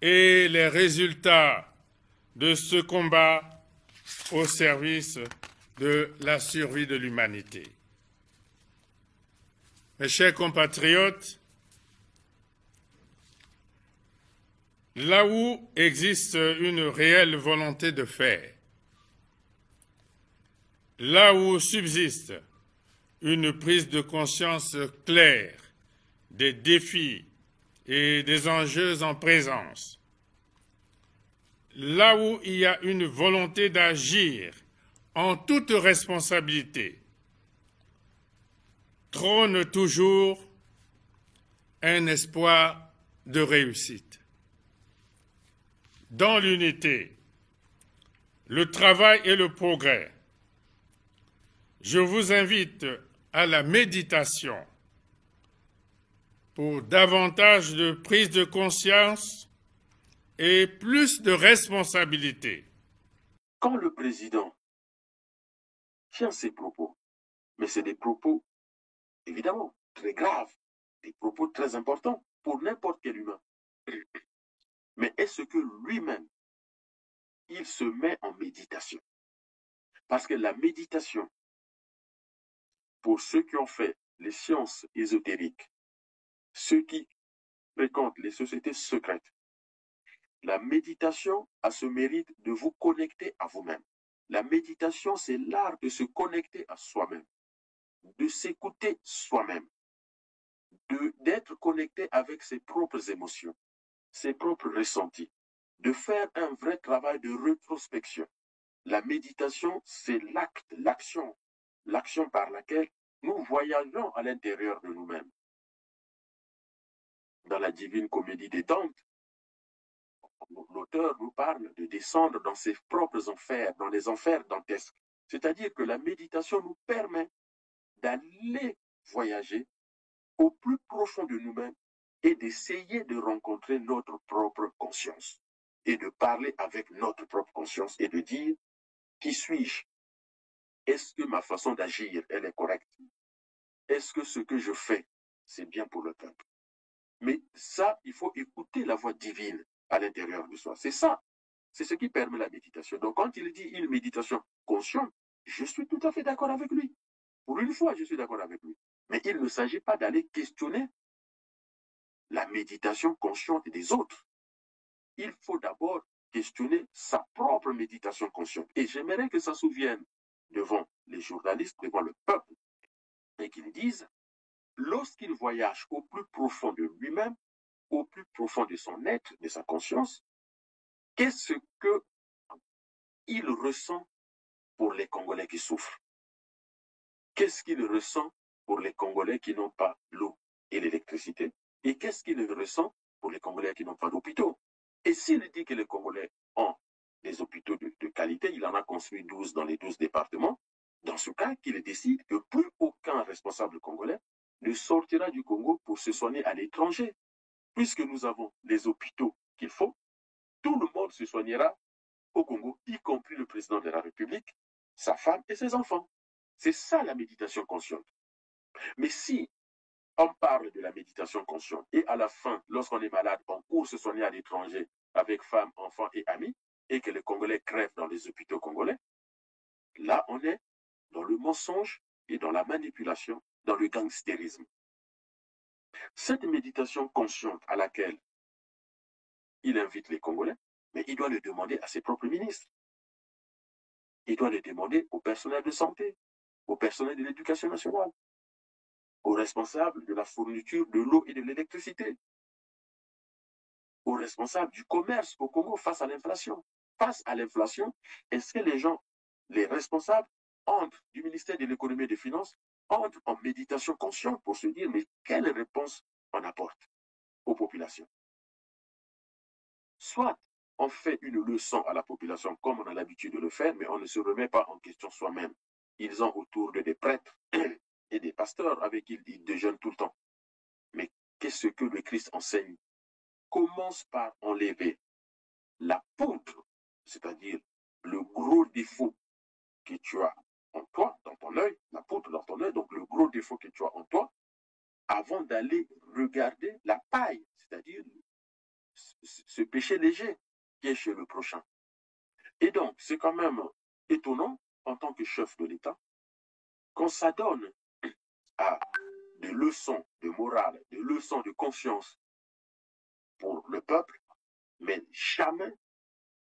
et les résultats de ce combat au service de la survie de l'humanité. Mes chers compatriotes, là où existe une réelle volonté de faire, là où subsiste une prise de conscience claire des défis et des enjeux en présence, là où il y a une volonté d'agir en toute responsabilité, trône toujours un espoir de réussite. Dans l'unité, le travail et le progrès, je vous invite à la méditation pour davantage de prise de conscience et plus de responsabilité. Quand le président tient ses propos, mais c'est des propos, évidemment, très graves, des propos très importants pour n'importe quel humain. Mais est-ce que lui-même, il se met en méditation? Parce que la méditation, pour ceux qui ont fait les sciences ésotériques, ceux qui fréquentent les sociétés secrètes, la méditation a ce mérite de vous connecter à vous-même. La méditation, c'est l'art de se connecter à soi-même, de s'écouter soi-même, d'être connecté avec ses propres émotions, ses propres ressentis, de faire un vrai travail de rétrospection. La méditation, c'est l'acte, l'action par laquelle nous voyageons à l'intérieur de nous-mêmes. Dans la Divine Comédie des Dantes, l'auteur nous parle de descendre dans ses propres enfers, dans les enfers dantesques. C'est-à-dire que la méditation nous permet d'aller voyager au plus profond de nous-mêmes et d'essayer de rencontrer notre propre conscience et de parler avec notre propre conscience et de dire qui suis-je? Est-ce que ma façon d'agir, elle est correcte? Est-ce que ce que je fais, c'est bien pour le peuple? Mais ça, il faut écouter la voix divine à l'intérieur de soi. C'est ça. C'est ce qui permet la méditation. Donc, quand il dit une méditation consciente, je suis tout à fait d'accord avec lui. Pour une fois, je suis d'accord avec lui. Mais il ne s'agit pas d'aller questionner la méditation consciente des autres. Il faut d'abord questionner sa propre méditation consciente. Et j'aimerais que ça souvienne devant les journalistes, devant le peuple, et qu'ils disent, lorsqu'il voyage au plus profond de lui-même, au plus profond de son être, de sa conscience, qu'est-ce qu'il ressent pour les Congolais qui souffrent? Qu'est-ce qu'il ressent pour les Congolais qui n'ont pas l'eau et l'électricité? Et qu'est-ce qu'il ressent pour les Congolais qui n'ont pas d'hôpitaux? Et s'il dit que les Congolais ont des hôpitaux de qualité, il en a construit 12 dans les 12 départements, dans ce cas, qu'il décide que plus aucun responsable congolais ne sortira du Congo pour se soigner à l'étranger. Puisque nous avons les hôpitaux qu'il faut, tout le monde se soignera au Congo, y compris le président de la République, sa femme et ses enfants. C'est ça la méditation consciente. Mais si on parle de la méditation consciente et à la fin, lorsqu'on est malade, on court se soigner à l'étranger avec femmes, enfants et amis, et que les Congolais crèvent dans les hôpitaux congolais, là on est dans le mensonge et dans la manipulation, dans le gangstérisme. Cette méditation consciente à laquelle il invite les Congolais, mais il doit le demander à ses propres ministres. Il doit le demander au personnel de santé, au personnel de l'éducation nationale, aux responsables de la fourniture de l'eau et de l'électricité, aux responsables du commerce au Congo face à l'inflation. Face à l'inflation, est-ce que les gens, les responsables, entrent du ministère de l'économie et des finances, entrent en méditation consciente pour se dire, mais quelle réponse on apporte aux populations? Soit on fait une leçon à la population comme on a l'habitude de le faire, mais on ne se remet pas en question soi-même. Ils ont autour de des prêtres et des pasteurs avec qui ils déjeunent tout le temps. Mais qu'est-ce que le Christ enseigne? Commence par enlever la poutre, c'est-à-dire le gros défaut que tu as en toi, dans ton œil, la poutre dans ton œil, donc le gros défaut que tu as en toi, avant d'aller regarder la paille, c'est-à-dire ce péché léger qui est chez le prochain. Et donc, c'est quand même étonnant, en tant que chef de l'État, qu'on s'adonne à des leçons de morale, des leçons de conscience pour le peuple, mais jamais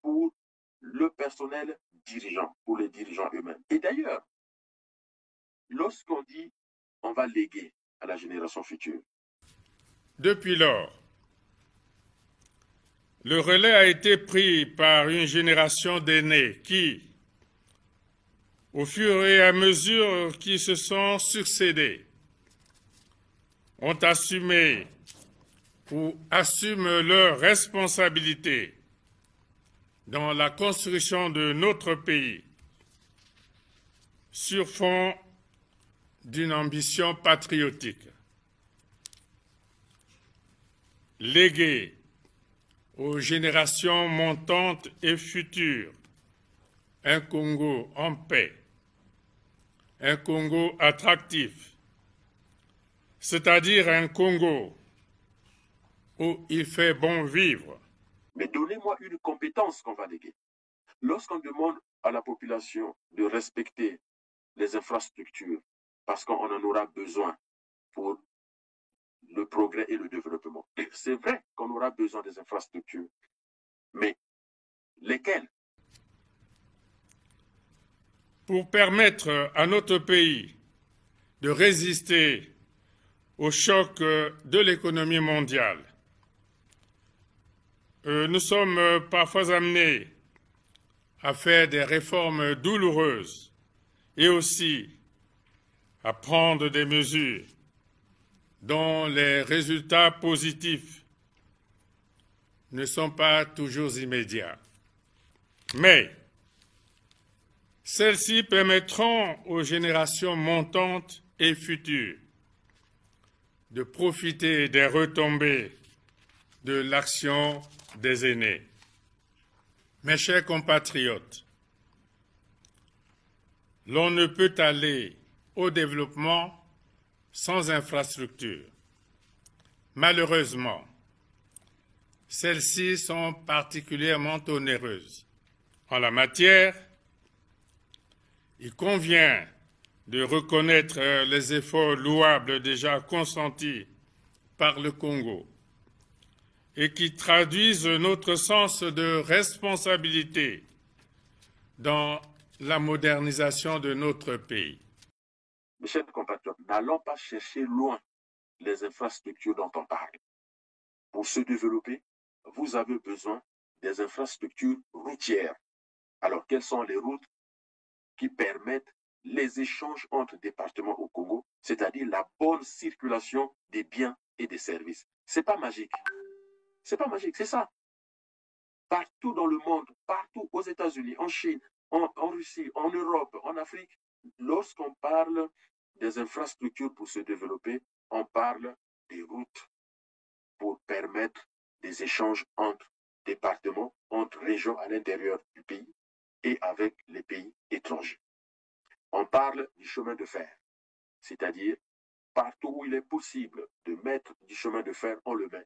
pour le personnel dirigeant, pour les dirigeants eux-mêmes. Et d'ailleurs, lorsqu'on dit on va léguer à la génération future. Depuis lors, le relais a été pris par une génération d'aînés qui, au fur et à mesure qui se sont succédés, ont assumé ou assument leurs responsabilités dans la construction de notre pays sur fond d'une ambition patriotique. Léguer aux générations montantes et futures un Congo en paix, un Congo attractif, c'est-à-dire un Congo où il fait bon vivre. Mais donnez-moi une compétence qu'on va léguer. Lorsqu'on demande à la population de respecter les infrastructures, parce qu'on en aura besoin pour le progrès et le développement. C'est vrai qu'on aura besoin des infrastructures, mais lesquelles? pour permettre à notre pays de résister au choc de l'économie mondiale. Nous sommes parfois amenés à faire des réformes douloureuses et aussi à prendre des mesures dont les résultats positifs ne sont pas toujours immédiats. Mais celles-ci permettront aux générations montantes et futures de profiter des retombées de l'action des aînés. Mes chers compatriotes, l'on ne peut aller au développement sans infrastructures. Malheureusement, celles-ci sont particulièrement onéreuses. En la matière, il convient de reconnaître les efforts louables déjà consentis par le Congo et qui traduisent notre sens de responsabilité dans la modernisation de notre pays. Mes chers compatriotes, n'allons pas chercher loin les infrastructures dont on parle. Pour se développer, vous avez besoin des infrastructures routières. Alors, quelles sont les routes qui permettent les échanges entre départements au Congo, c'est-à-dire la bonne circulation des biens et des services? C'est pas magique. C'est pas magique, c'est ça. Partout dans le monde, partout aux États-Unis, en Chine, en Russie, en Europe, en Afrique, lorsqu'on parle des infrastructures pour se développer, on parle des routes pour permettre des échanges entre départements, entre régions à l'intérieur du pays et avec les pays étrangers. On parle du chemin de fer, c'est-à-dire partout où il est possible de mettre du chemin de fer, on le met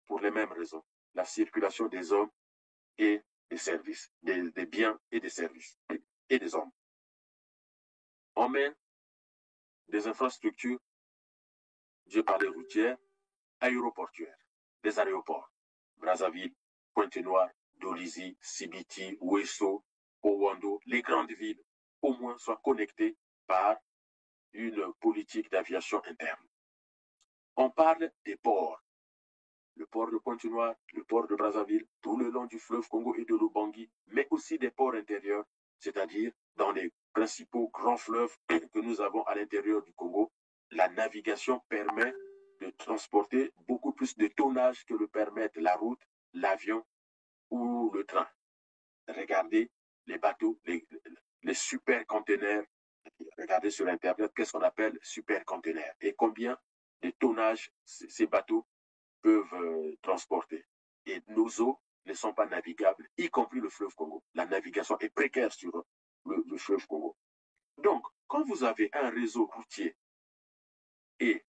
pour les mêmes raisons, la circulation des hommes et des services, des biens et des services, et des hommes. On met des infrastructures, je parlais routières, aéroportuaires, des aéroports, Brazzaville, Pointe-Noire, Dolisie, Sibiti, Ouesso, Owando, les grandes villes, au moins soient connectées par une politique d'aviation interne. On parle des ports, le port de Pointe-Noire, le port de Brazzaville, tout le long du fleuve Congo et de l'Ubangi, mais aussi des ports intérieurs, c'est-à-dire dans les principaux grands fleuves que nous avons à l'intérieur du Congo. La navigation permet de transporter beaucoup plus de tonnage que le permettent la route, l'avion ou le train. Regardez les bateaux, les super conteneurs. Regardez sur Internet qu'est-ce qu'on appelle super conteneurs et combien de tonnage ces bateaux peuvent transporter. Et nos eaux ne sont pas navigables, y compris le fleuve Congo. La navigation est précaire sur le fleuve Congo. Donc, quand vous avez un réseau routier et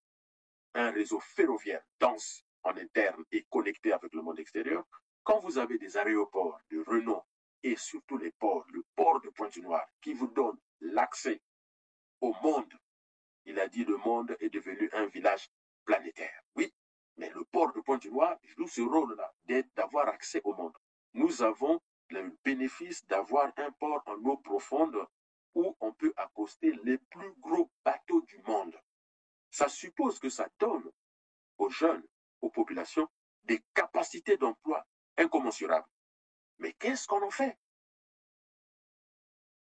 un réseau ferroviaire dense en interne et connecté avec le monde extérieur, quand vous avez des aéroports de renom et surtout les ports, le port de Pointe-Noire qui vous donne l'accès au monde, il a dit le monde est devenu un village planétaire. Oui, mais le port de Pointe-Noire joue ce rôle-là, d'avoir accès au monde. Nous avons le bénéfice d'avoir un port en eau profonde où on peut accoster les plus gros bateaux du monde. Ça suppose que ça donne aux jeunes, aux populations, des capacités d'emploi incommensurables. Mais qu'est-ce qu'on en fait?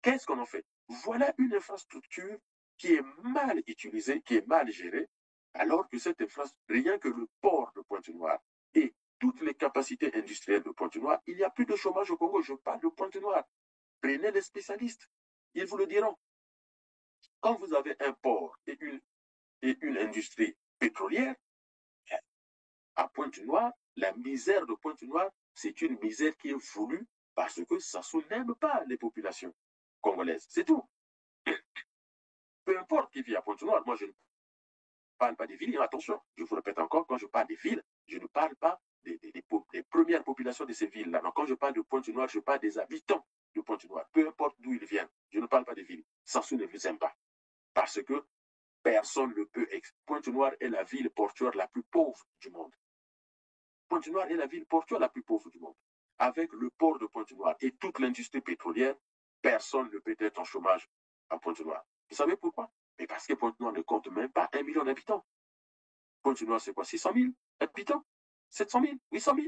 Qu'est-ce qu'on en fait? Voilà une infrastructure qui est mal utilisée, qui est mal gérée, alors que cette infrastructure, rien que le port de Pointe-Noire et toutes les capacités industrielles de Pointe-Noire, il n'y a plus de chômage au Congo. Je parle de Pointe-Noire. Prenez les spécialistes, ils vous le diront. Quand vous avez un port et une industrie pétrolière, à Pointe-Noire, la misère de Pointe-Noire, c'est une misère qui est voulue parce que ça n'aime pas les populations congolaises. C'est tout. Peu importe qui vit à Pointe-Noire, moi je ne parle pas des villes, attention, je vous répète encore, quand je parle des villes, je ne parle pas des premières populations de ces villes-là. Quand je parle de Pointe-Noire, je parle des habitants de Pointe-Noire, peu importe d'où ils viennent. Je ne parle pas des villes. Sassou ne vous aime pas. Parce que personne ne peut. Pointe-Noire est la ville portuaire la plus pauvre du monde. Pointe-Noire est la ville portuaire la plus pauvre du monde. Avec le port de Pointe-Noire et toute l'industrie pétrolière, personne ne peut être en chômage à Pointe-Noire. Vous savez pourquoi? Mais parce que Pointe-Noire ne compte même pas 1 million d'habitants. Pointe-Noire, c'est quoi? 600 000 habitants? 700 000? 800 000?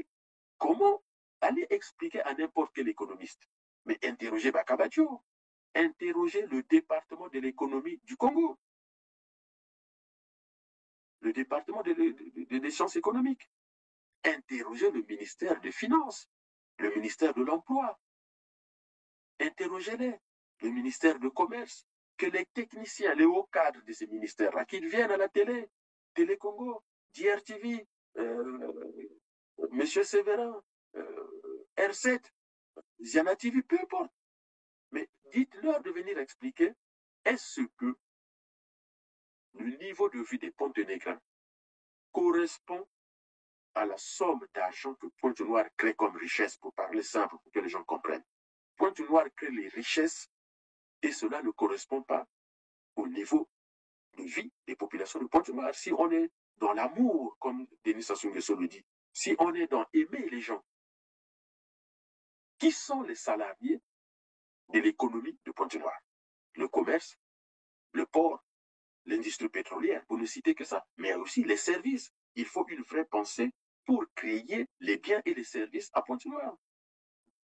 Comment aller expliquer à n'importe quel économiste? Mais interrogez Bakabadio, interrogez le département de l'économie du Congo, le département des sciences économiques, interrogez le ministère des Finances, le ministère de l'Emploi, interrogez-les, le ministère du Commerce, que les techniciens, les hauts cadres de ces ministères-là, qu'ils viennent à la télé, Télé Congo, DRTV, Monsieur Séverin, R7, Ziana TV, peu importe. Mais dites-leur de venir expliquer, est-ce que le niveau de vie des Pontenégrins correspond à la somme d'argent que Pointe-Noire crée comme richesse, pour parler simple, pour que les gens comprennent. Pointe-Noire crée les richesses et cela ne correspond pas au niveau de vie des populations de Pointe-Noire. Si on est dans l'amour, comme Denis Sassou Nguesso le dit, si on est dans aimer les gens, qui sont les salariés de l'économie de Pointe-Noire? Le commerce, le port, l'industrie pétrolière, pour ne citer que ça, mais aussi les services. Il faut une vraie pensée pour créer les biens et les services à Pointe-Noire.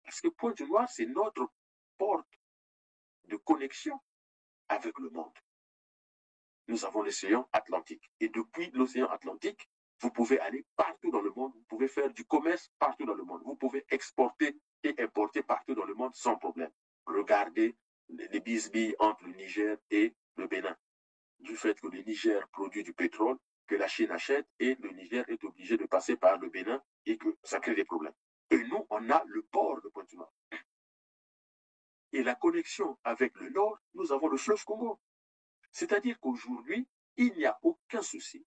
Parce que Pointe-Noire, c'est notre porte de connexion avec le monde. Nous avons l'océan Atlantique. Et depuis l'océan Atlantique, vous pouvez aller partout dans le monde, vous pouvez faire du commerce partout dans le monde, vous pouvez exporter et importer partout dans le monde sans problème. Regardez les bisbilles entre le Niger et le Bénin. Du fait que le Niger produit du pétrole, que la Chine achète, et le Niger est obligé de passer par le Bénin et que ça crée des problèmes. Et nous, on a le port de Pointe-Noire. Et la connexion avec le nord, nous avons le fleuve Congo. C'est-à-dire qu'aujourd'hui, il n'y a aucun souci,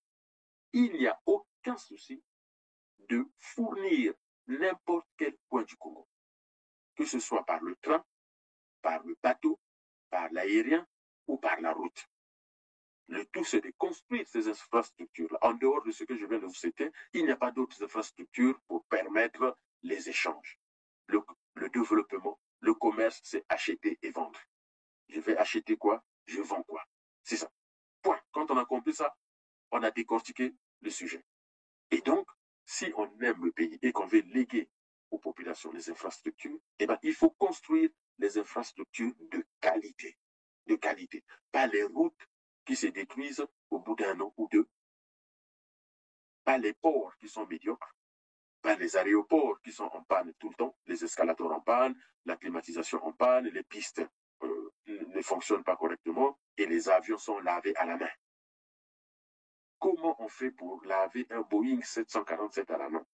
de fournir n'importe quel point du Congo, que ce soit par le train, par le bateau, par l'aérien ou par la route. Le tout, c'est de construire ces infrastructures-là. En dehors de ce que je viens de vous citer, il n'y a pas d'autres infrastructures pour permettre les échanges. Le développement, le commerce, c'est acheter et vendre. Je vais acheter quoi? Je vends quoi? C'est ça. Point. Quand on a compris ça, on a décortiqué le sujet. Et donc, si on aime le pays et qu'on veut léguer aux populations les infrastructures, eh ben, il faut construire les infrastructures de qualité. De qualité. Pas les routes qui se détruisent au bout d'un an ou deux. Pas les ports qui sont médiocres. Pas les aéroports qui sont en panne tout le temps. Les escalators en panne, la climatisation en panne, les pistes ne fonctionnent pas correctement et les avions sont lavés à la main. Comment on fait pour laver un Boeing 747 à la main?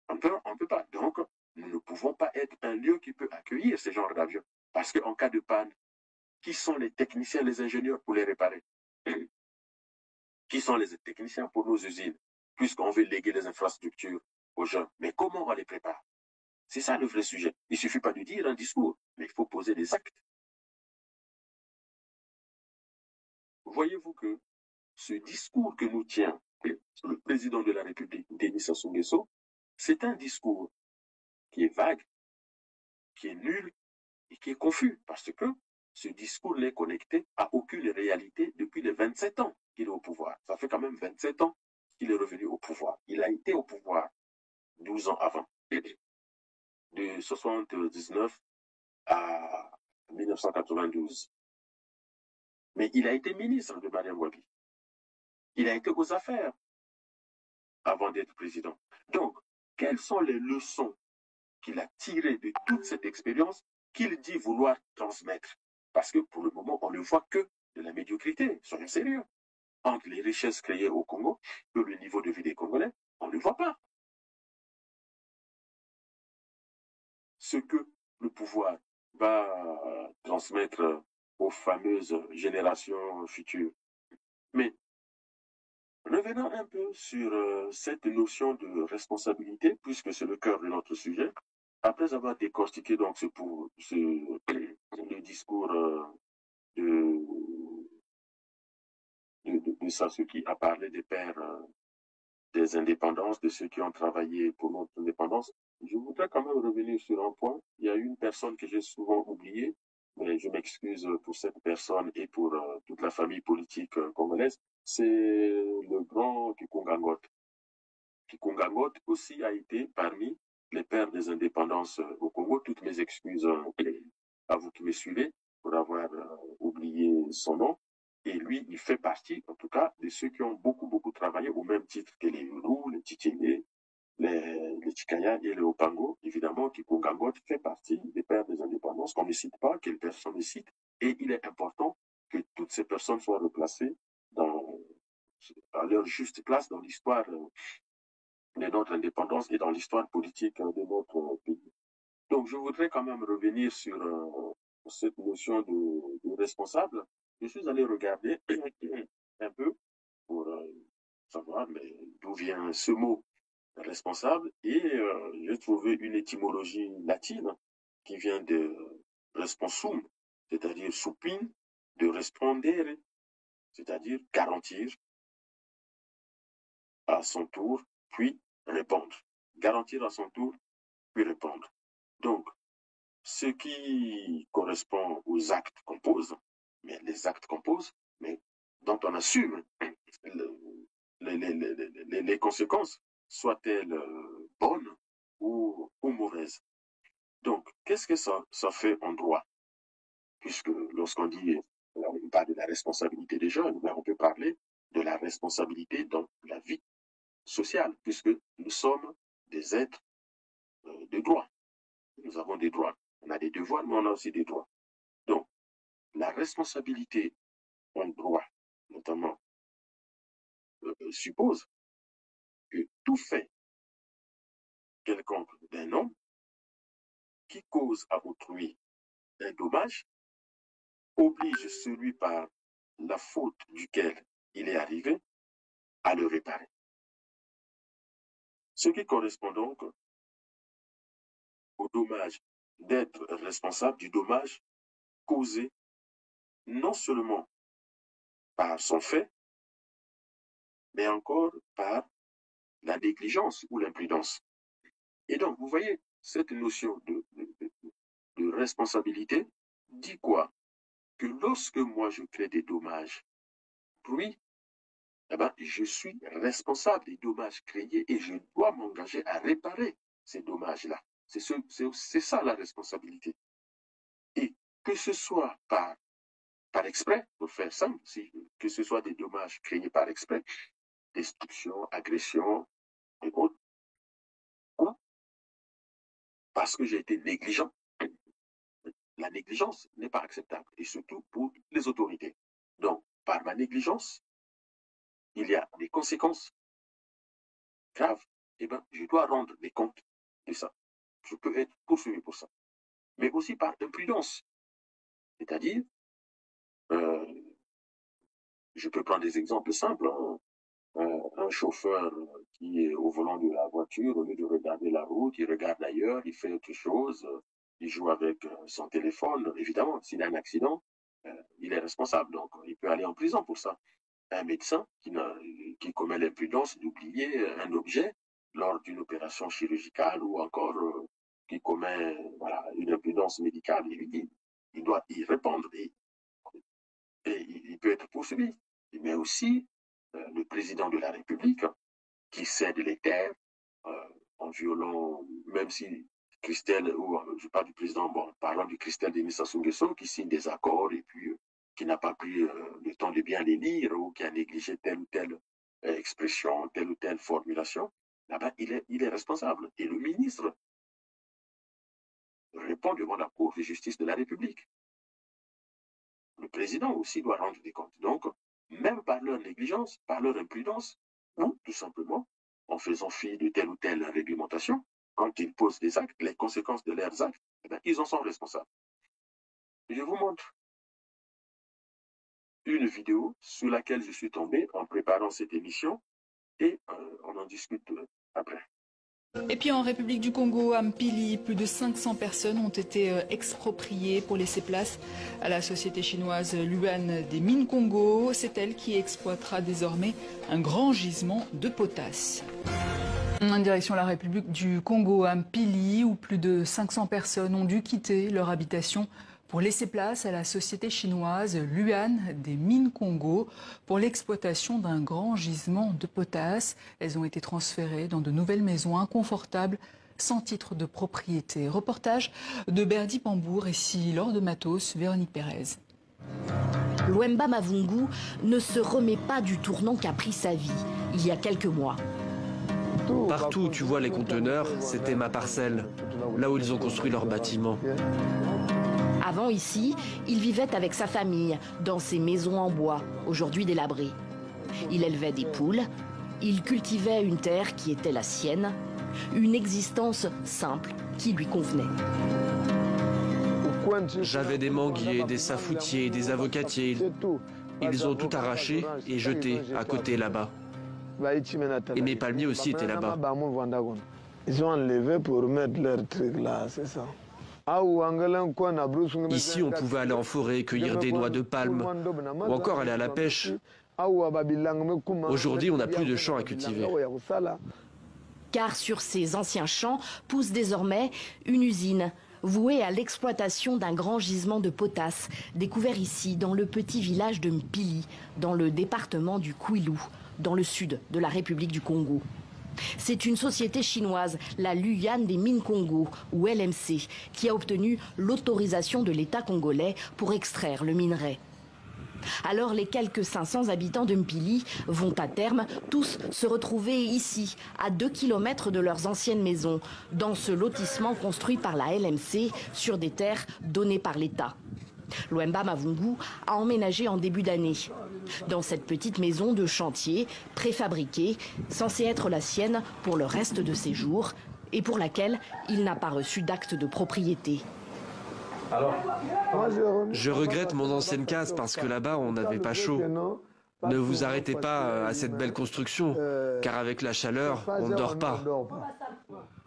On ne peut pas. Donc, nous ne pouvons pas être un lieu qui peut accueillir ce genre d'avions. Parce qu'en cas de panne, qui sont les techniciens, les ingénieurs pour les réparer? Qui sont les techniciens pour nos usines? Puisqu'on veut léguer les infrastructures aux gens. Mais comment on les prépare? C'est ça le vrai sujet. Il ne suffit pas de dire un discours, mais il faut poser des actes. Voyez-vous que ce discours que nous tient le président de la République, Denis Sassou Nguesso, c'est un discours qui est vague, qui est nul et qui est confus, parce que ce discours n'est connecté à aucune réalité depuis les 27 ans qu'il est au pouvoir. Ça fait quand même 27 ans qu'il est revenu au pouvoir. Il a été au pouvoir 12 ans avant, de 79 à 1992. Mais il a été ministre de Mariam Wabi. Il a été aux affaires avant d'être président. Donc, quelles sont les leçons qu'il a tirées de toute cette expérience qu'il dit vouloir transmettre? Parce que pour le moment, on ne voit que de la médiocrité, soyons sérieux. Entre les richesses créées au Congo et le niveau de vie des Congolais, on ne voit pas. Ce que le pouvoir va transmettre aux fameuses générations futures. Mais revenons un peu sur cette notion de responsabilité, puisque c'est le cœur de notre sujet. Après avoir décortiqué donc le discours de Sassou qui a parlé des pères des indépendances, de ceux qui ont travaillé pour notre indépendance, je voudrais quand même revenir sur un point. Il y a une personne que j'ai souvent oubliée, mais je m'excuse pour cette personne et pour toute la famille politique congolaise, c'est le grand Kikungangot. Kikungangot aussi a été parmi les pères des indépendances au Congo. Toutes mes excuses à vous qui me suivez pour avoir oublié son nom. Et lui, il fait partie, en tout cas, de ceux qui ont beaucoup travaillé au même titre que les Yulu, les Tchétchénés, les Tchikaya et les Opango. Évidemment, Kikungangot fait partie des pères des indépendances qu'on ne cite pas, quelle personne ne cite. Et il est important que toutes ces personnes soient replacées à leur juste place dans l'histoire de notre indépendance et dans l'histoire politique de notre pays. Donc, je voudrais quand même revenir sur cette notion de responsable. Je suis allé regarder un peu pour savoir d'où vient ce mot responsable et j'ai trouvé une étymologie latine qui vient de responsum, c'est-à-dire supine, de respondere, c'est-à-dire garantir à son tour, puis répondre. Garantir à son tour, puis répondre. Donc, ce qui correspond aux actes qu'on pose, mais les actes qu'on pose, mais dont on assume les conséquences, soient-elles bonnes ou mauvaises. Donc, qu'est-ce que ça fait en droit? Puisque lorsqu'on dit, on parle de la responsabilité des jeunes, mais on peut parler de la responsabilité dans la vie sociale, puisque nous sommes des êtres de droit. Nous avons des droits. On a des devoirs, mais on a aussi des droits. Donc, la responsabilité en droit, notamment, suppose que tout fait quelconque d'un homme qui cause à autrui un dommage oblige celui par la faute duquel il est arrivé à le réparer. Ce qui correspond donc au dommage d'être responsable du dommage causé non seulement par son fait, mais encore par la négligence ou l'imprudence. Et donc, vous voyez, cette notion de responsabilité dit quoi? Que lorsque moi je crée des dommages, puis, eh ben, je suis responsable des dommages créés et je dois m'engager à réparer ces dommages-là. C'est ça la responsabilité. Et que ce soit par exprès, pour faire simple, que ce soit des dommages créés par exprès, destruction, agression et autres, ou parce que j'ai été négligent. La négligence n'est pas acceptable, et surtout pour les autorités. Donc, par ma négligence, il y a des conséquences graves. Eh bien, je dois rendre des comptes de ça. Je peux être poursuivi pour ça. Mais aussi par imprudence. C'est-à-dire, je peux prendre des exemples simples. Un chauffeur qui est au volant de la voiture, au lieu de regarder la route, il regarde ailleurs, il fait autre chose, il joue avec son téléphone. Évidemment, s'il a un accident, il est responsable, donc il peut aller en prison pour ça. Un médecin qui commet l'imprudence d'oublier un objet lors d'une opération chirurgicale ou encore qui commet une imprudence médicale, il doit y répondre et il peut être poursuivi. Mais aussi le président de la République qui cède les terres en violant, même si Christelle, ou je parle du président, parlant du Christelle Denis Sassou Nguesso, qui signe des accords et puis qui n'a pas pris le temps de bien les lire ou qui a négligé telle ou telle expression, telle ou telle formulation, là-bas, il est responsable. Et le ministre répond devant la Cour de justice de la République. Le président aussi doit rendre des comptes. Donc, même par leur négligence, par leur imprudence, ou tout simplement en faisant fi de telle ou telle réglementation, quand ils posent des actes, les conséquences de leurs actes, eh bien, ils en sont responsables. Je vous montre une vidéo sur laquelle je suis tombé en préparant cette émission et on en discute après. Et puis en République du Congo, à Mpili, plus de 500 personnes ont été expropriées pour laisser place à la société chinoise Luan des Mines Congo. C'est elle qui exploitera désormais un grand gisement de potasse. En direction la République du Congo, à Mpili, où plus de 500 personnes ont dû quitter leur habitation pour laisser place à la société chinoise Luan des mines Congo pour l'exploitation d'un grand gisement de potasse. Elles ont été transférées dans de nouvelles maisons inconfortables sans titre de propriété. Reportage de Berdy Pambour, ici Laure de Matos, Véronique Pérez. Luemba Mavungu ne se remet pas du tournant qu'a pris sa vie il y a quelques mois. Partout où tu vois les conteneurs, c'était ma parcelle, là où ils ont construit leur bâtiment. Avant ici, il vivait avec sa famille dans ces maisons en bois, aujourd'hui délabrées. Il élevait des poules, il cultivait une terre qui était la sienne, une existence simple qui lui convenait. J'avais des manguiers, des safoutiers, des avocatiers. Ils ont tout arraché et jeté à côté là-bas. Et mes palmiers aussi étaient là-bas. Ils ont enlevé pour mettre leur truc là, c'est ça. Ici, on pouvait aller en forêt, cueillir des noix de palme, ou encore aller à la pêche. Aujourd'hui, on n'a plus de champs à cultiver. Car sur ces anciens champs pousse désormais une usine vouée à l'exploitation d'un grand gisement de potasse, découvert ici dans le petit village de Mpili, dans le département du Kwilu, dans le sud de la République du Congo. C'est une société chinoise, la Luan des mines Congo, ou LMC, qui a obtenu l'autorisation de l'État congolais pour extraire le minerai. Alors les quelques 500 habitants de Mpili vont à terme tous se retrouver ici, à 2 km de leurs anciennes maisons, dans ce lotissement construit par la LMC sur des terres données par l'État. Luemba Mavungu a emménagé en début d'année. Dans cette petite maison de chantier, préfabriquée, censée être la sienne pour le reste de ses jours, et pour laquelle il n'a pas reçu d'acte de propriété. Je regrette mon ancienne case parce que là-bas, on n'avait pas chaud. Ne vous arrêtez pas à cette belle construction, car avec la chaleur, on ne dort pas.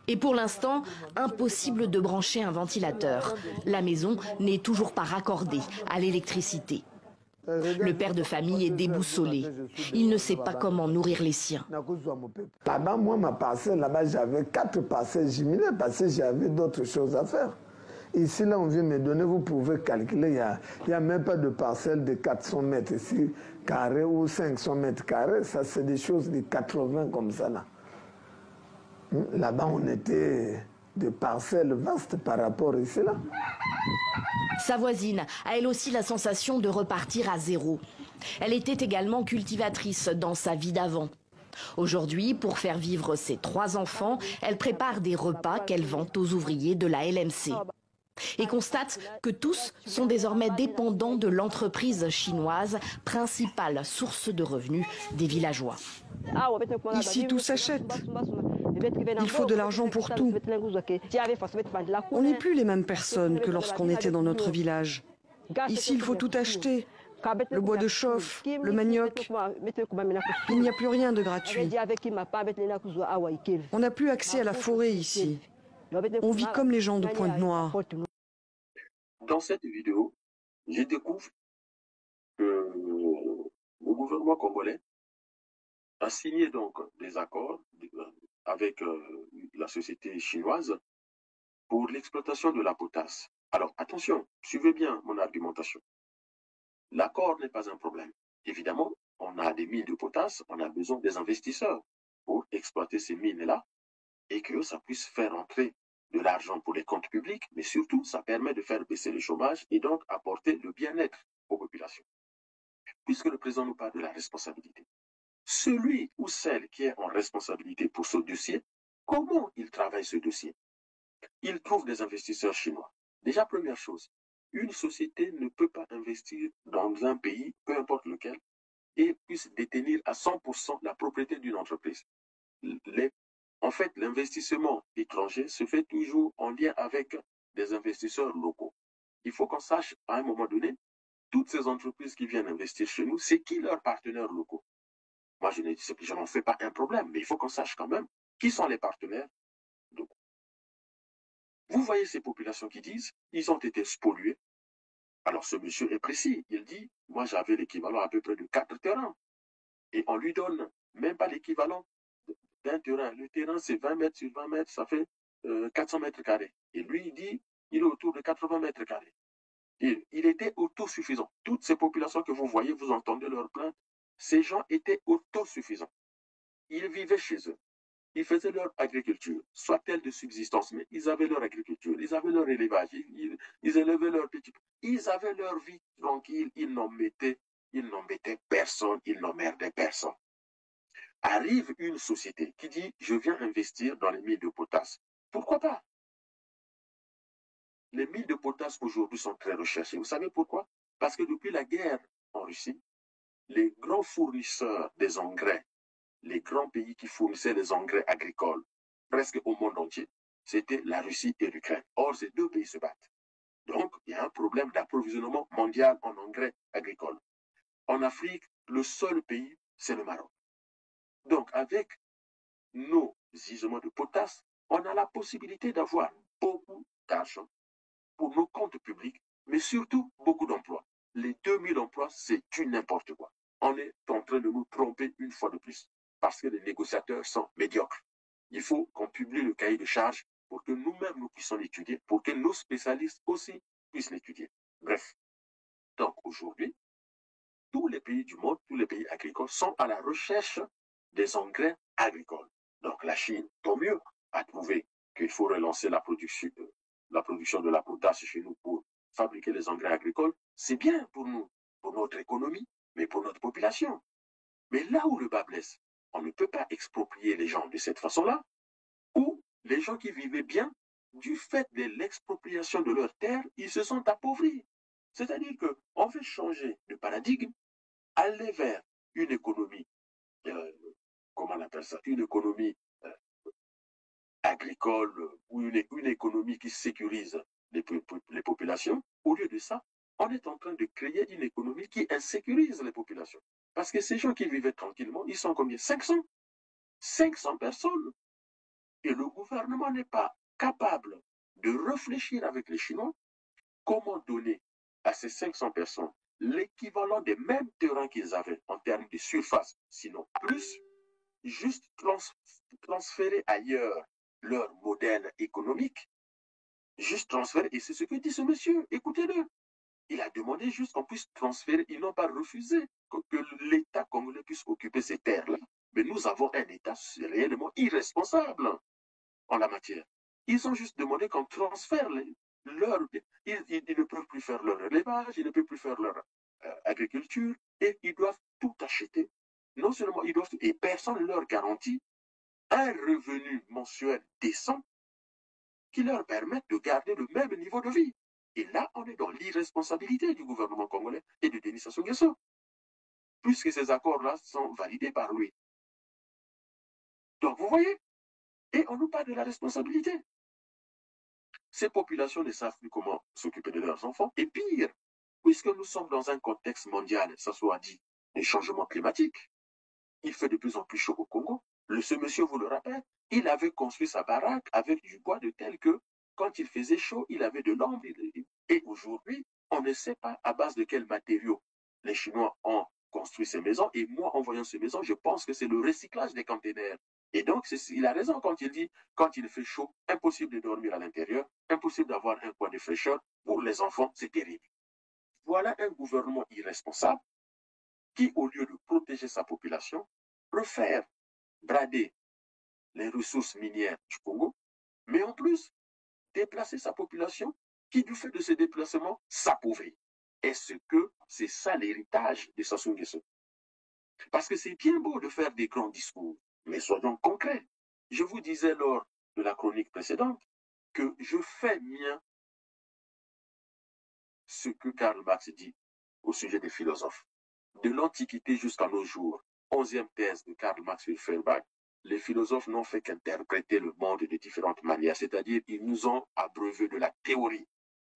Et pour l'instant, impossible de brancher un ventilateur. La maison n'est toujours pas raccordée à l'électricité. Le père de famille est déboussolé. Il ne sait pas comment nourrir les siens. Là-bas, moi, ma parcelle, là-bas, j'avais 4 parcelles jumelées parce que j'avais d'autres choses à faire. Ici, là, on vient me donner, vous pouvez calculer, il n'y a même pas de parcelle de 400 mètres ici, carrés ou 500 mètres carrés. Ça, c'est des choses de 80 comme ça, là. Là-bas, on était des parcelles vastes par rapport ici, là. Sa voisine a elle aussi la sensation de repartir à zéro. Elle était également cultivatrice dans sa vie d'avant. Aujourd'hui, pour faire vivre ses 3 enfants, elle prépare des repas qu'elle vend aux ouvriers de la LMC. Et constate que tous sont désormais dépendants de l'entreprise chinoise, principale source de revenus des villageois. Ici, tout s'achète. Il faut de l'argent pour tout. On n'est plus les mêmes personnes que lorsqu'on était dans notre village. Ici, il faut tout acheter. Le bois de chauffe, le manioc. Il n'y a plus rien de gratuit. On n'a plus accès à la forêt ici. On vit comme les gens de Pointe-Noire. Dans cette vidéo, je découvre que le gouvernement congolais a signé donc des accords avec la société chinoise pour l'exploitation de la potasse. Alors attention, suivez bien mon argumentation. L'accord n'est pas un problème. Évidemment, on a des mines de potasse, on a besoin des investisseurs pour exploiter ces mines-là et que ça puisse faire entrer de l'argent pour les comptes publics, mais surtout, ça permet de faire baisser le chômage et donc apporter le bien-être aux populations. Puisque le président nous parle de la responsabilité, celui ou celle qui est en responsabilité pour ce dossier, comment il travaille ce dossier? Il trouve des investisseurs chinois. Déjà, première chose, une société ne peut pas investir dans un pays, peu importe lequel, et puisse détenir à 100% la propriété d'une entreprise. En fait, l'investissement étranger se fait toujours en lien avec des investisseurs locaux. Il faut qu'on sache, à un moment donné, toutes ces entreprises qui viennent investir chez nous, c'est qui leurs partenaires locaux? Moi, je n'en fais pas un problème, mais il faut qu'on sache quand même qui sont les partenaires locaux. Vous voyez ces populations qui disent, ils ont été spoliés. Alors, ce monsieur est précis. Il dit, moi, j'avais l'équivalent à peu près de 4 terrains. Et on lui donne même pas l'équivalent d'un terrain. Le terrain, c'est 20 mètres sur 20 mètres, ça fait 400 mètres carrés. Et lui, il dit, il est autour de 80 mètres carrés. Il était autosuffisant. Toutes ces populations que vous voyez, vous entendez leurs plaintes, ces gens étaient autosuffisants. Ils vivaient chez eux. Ils faisaient leur agriculture, soit-elle de subsistance, mais ils avaient leur agriculture, ils avaient leur élevage, ils élevaient leurs petits. Ils avaient leur vie tranquille, ils n'embêtaient personne, ils n'emmerdaient personne. Arrive une société qui dit, je viens investir dans les mines de potasse. Pourquoi pas? Les mines de potasse aujourd'hui sont très recherchées. Vous savez pourquoi? Parce que depuis la guerre en Russie, les grands fournisseurs des engrais, les grands pays qui fournissaient les engrais agricoles, presque au monde entier, c'était la Russie et l'Ukraine. Or, ces deux pays se battent. Donc, il y a un problème d'approvisionnement mondial en engrais agricoles. En Afrique, le seul pays, c'est le Maroc. Donc, avec nos gisements de potasse, on a la possibilité d'avoir beaucoup d'argent pour nos comptes publics, mais surtout beaucoup d'emplois. Les 2000 emplois, c'est du n'importe quoi. On est en train de nous tromper une fois de plus, parce que les négociateurs sont médiocres. Il faut qu'on publie le cahier de charges pour que nous-mêmes nous puissions l'étudier, pour que nos spécialistes aussi puissent l'étudier. Bref, donc aujourd'hui, tous les pays du monde, tous les pays agricoles sont à la recherche des engrais agricoles. Donc la Chine, tant mieux, a trouvé qu'il faut relancer la production de la potasse chez nous pour fabriquer les engrais agricoles. C'est bien pour nous, pour notre économie, mais pour notre population. Mais là où le bas blesse, on ne peut pas exproprier les gens de cette façon-là, ou les gens qui vivaient bien, du fait de l'expropriation de leurs terres, ils se sont appauvris. C'est-à-dire qu'on veut changer de paradigme, aller vers une économie, comment on appelle ça, une économie agricole ou une économie qui sécurise les populations. Au lieu de ça, on est en train de créer une économie qui insécurise les populations. Parce que ces gens qui vivaient tranquillement, ils sont combien? 500 personnes. Et le gouvernement n'est pas capable de réfléchir avec les Chinois comment donner à ces 500 personnes l'équivalent des mêmes terrains qu'ils avaient en termes de surface, sinon plus, juste transférer ailleurs leur modèle économique, juste transférer, et c'est ce que dit ce monsieur, écoutez-le. Il a demandé juste qu'on puisse transférer, ils n'ont pas refusé que l'État congolais puisse occuper ces terres-là. Mais nous avons un État réellement irresponsable en la matière. Ils ont juste demandé qu'on transfère leur... Ils ne peuvent plus faire leur élevage, ils ne peuvent plus faire leur agriculture, et ils doivent tout acheter. Non seulement ils doivent... Et personne ne leur garantit un revenu mensuel décent qui leur permette de garder le même niveau de vie. Et là, on est dans l'irresponsabilité du gouvernement congolais et de Denis Sassou Nguesso, puisque ces accords-là sont validés par lui. Donc, vous voyez, et on nous parle de la responsabilité. Ces populations ne savent plus comment s'occuper de leurs enfants. Et pire, puisque nous sommes dans un contexte mondial, ça soit dit, des changements climatiques, il fait de plus en plus chaud au Congo. Ce monsieur vous le rappelle, il avait construit sa baraque avec du bois de tel que quand il faisait chaud, il avait de l'ombre. Et aujourd'hui, on ne sait pas à base de quels matériaux les Chinois ont construit ces maisons. Et moi, en voyant ces maisons, je pense que c'est le recyclage des containers. Et donc, il a raison quand il dit, quand il fait chaud, impossible de dormir à l'intérieur, impossible d'avoir un coin de fraîcheur. Pour les enfants, c'est terrible. Voilà un gouvernement irresponsable qui, au lieu de protéger sa population, préfère brader les ressources minières du Congo, mais en plus, déplacer sa population qui, du fait de ces déplacements, s'appauvrit. Est-ce que c'est ça l'héritage de Sassou Nguesso? Parce que c'est bien beau de faire des grands discours, mais soyons concrets. Je vous disais lors de la chronique précédente que je fais mien ce que Karl Marx dit au sujet des philosophes. De l'Antiquité jusqu'à nos jours, 11e thèse de Karl Marx et Feuerbach, les philosophes n'ont fait qu'interpréter le monde de différentes manières, c'est-à-dire ils nous ont abreuvé de la théorie.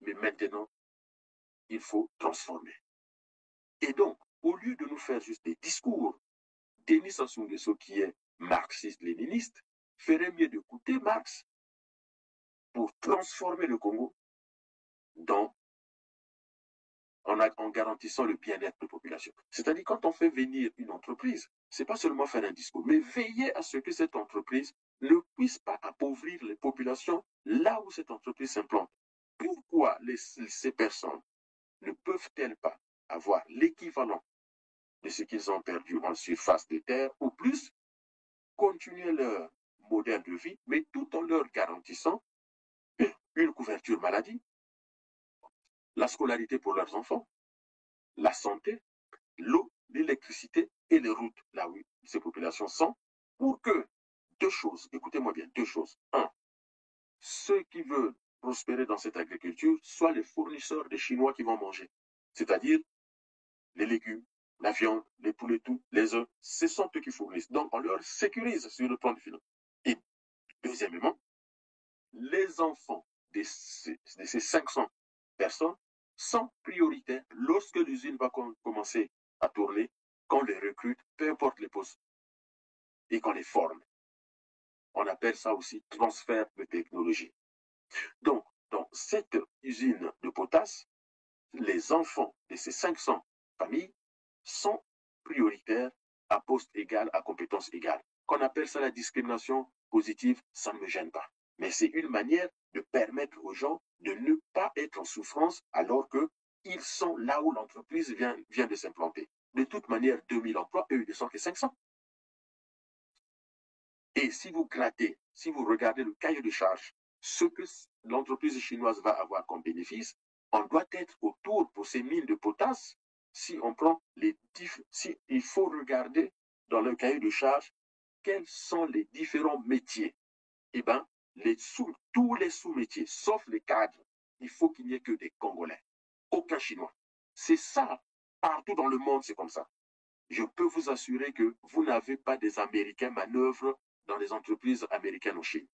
Mais maintenant, il faut transformer. Et donc, au lieu de nous faire juste des discours, Denis Sassou Nguesso, qui est marxiste-léniniste, ferait mieux d'écouter Marx pour transformer le Congo en garantissant le bien-être de la population. C'est-à-dire, quand on fait venir une entreprise, ce n'est pas seulement faire un discours, mais veiller à ce que cette entreprise ne puisse pas appauvrir les populations là où cette entreprise s'implante. Pourquoi ces personnes peuvent-elles pas avoir l'équivalent de ce qu'ils ont perdu en surface de terre ou plus, continuer leur modèle de vie, mais tout en leur garantissant une couverture maladie, la scolarité pour leurs enfants, la santé, l'eau, l'électricité et les routes, là où ces populations sont, pour que deux choses, écoutez-moi bien, deux choses. Un, ceux qui veulent prospérer dans cette agriculture soient les fournisseurs des Chinois qui vont manger, c'est-à-dire les légumes, la viande, les poulets, tout, les œufs, ce sont eux qui fournissent. Donc, on leur sécurise sur le plan du financement. Et deuxièmement, les enfants de ces 500 personnes sont prioritaires lorsque l'usine va commencer à tourner, qu'on les recrute, peu importe les postes, et qu'on les forme. On appelle ça aussi transfert de technologie. Donc, dans cette usine de potasse, les enfants de ces 500 familles sont prioritaires à poste égal, à compétence égale. Qu'on appelle ça la discrimination positive, ça ne me gêne pas. Mais c'est une manière de permettre aux gens de ne pas être en souffrance alors qu'ils sont là où l'entreprise vient de s'implanter. De toute manière, 2000 emplois, eux, ils ne sont que 500. Et si vous grattez, si vous regardez le cahier de charge, ce que l'entreprise chinoise va avoir comme bénéfice, on doit être autour pour ces mines de potasse. Si on prend il faut regarder dans le cahier de charge quels sont les différents métiers. Eh bien, tous les sous-métiers, sauf les cadres, il faut qu'il n'y ait que des Congolais, aucun Chinois. C'est ça, partout dans le monde, c'est comme ça. Je peux vous assurer que vous n'avez pas des Américains manœuvres dans les entreprises américaines en Chine.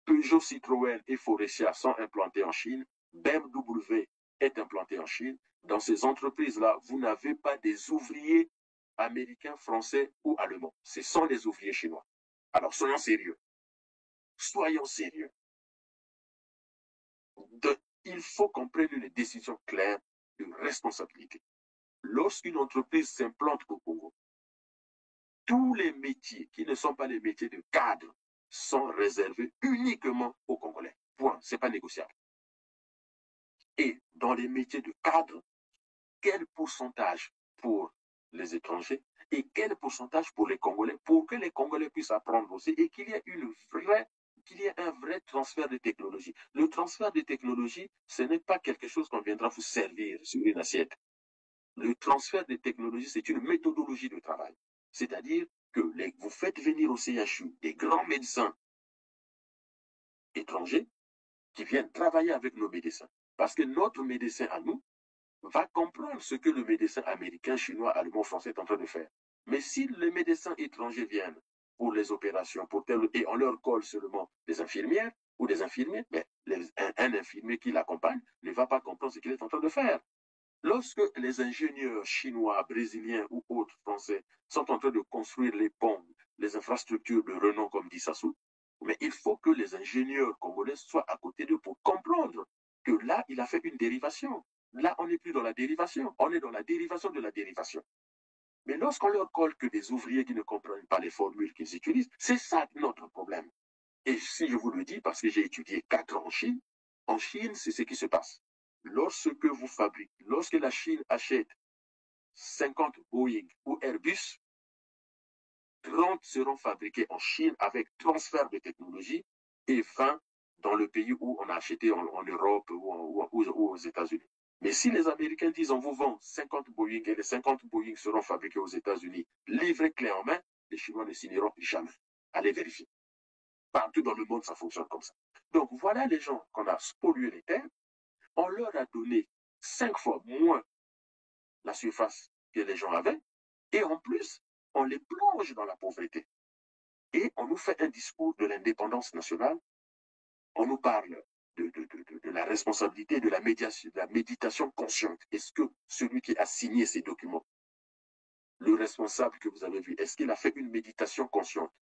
Peugeot, Citroën et Faurecia sont implantés en Chine. BMW est implanté en Chine. Dans ces entreprises-là, vous n'avez pas des ouvriers américains, français ou allemands. Ce sont des ouvriers chinois. Alors, soyons sérieux. Soyons sérieux. Il faut qu'on prenne une décision claire de responsabilité. Lorsqu'une entreprise s'implante au Congo, tous les métiers qui ne sont pas les métiers de cadre sont réservés uniquement aux Congolais. Point. Ce n'est pas négociable. Et dans les métiers de cadre, quel pourcentage pour les étrangers et quel pourcentage pour les Congolais, pour que les Congolais puissent apprendre aussi et qu'il y ait un vrai transfert de technologie. Le transfert de technologie, ce n'est pas quelque chose qu'on viendra vous servir sur une assiette. Le transfert de technologie, c'est une méthodologie de travail. C'est-à-dire que vous faites venir au CHU des grands médecins étrangers qui viennent travailler avec nos médecins. Parce que notre médecin à nous va comprendre ce que le médecin américain, chinois, allemand, français est en train de faire. Mais si les médecins étrangers viennent pour les opérations, et on leur colle seulement des infirmières ou des infirmiers, mais un infirmier qui l'accompagne ne va pas comprendre ce qu'il est en train de faire. Lorsque les ingénieurs chinois, brésiliens ou autres français sont en train de construire les ponts, les infrastructures de renom comme dit Sassou, mais il faut que les ingénieurs congolais soient à côté d'eux pour comprendre que là, il a fait une dérivation. Là, on n'est plus dans la dérivation, on est dans la dérivation de la dérivation. Mais lorsqu'on leur colle que des ouvriers qui ne comprennent pas les formules qu'ils utilisent, c'est ça notre problème. Et si je vous le dis, parce que j'ai étudié 4 ans en Chine, c'est ce qui se passe. Lorsque la Chine achète 50 Boeing ou Airbus, 30 seront fabriqués en Chine avec transfert de technologie et 20 dans le pays où on a acheté en Europe ou aux États-Unis. Mais si les Américains disent on vous vend 50 Boeing et les 50 Boeing seront fabriqués aux États-Unis, livrés clé en main, les Chinois ne signeront jamais. Allez vérifier. Partout dans le monde, ça fonctionne comme ça. Donc voilà les gens qu'on a spolié les terres. On leur a donné 5 fois moins la surface que les gens avaient, et en plus, on les plonge dans la pauvreté. Et on nous fait un discours de l'indépendance nationale, on nous parle de la responsabilité, de la méditation consciente. Est-ce que celui qui a signé ces documents, le responsable que vous avez vu, est-ce qu'il a fait une méditation consciente?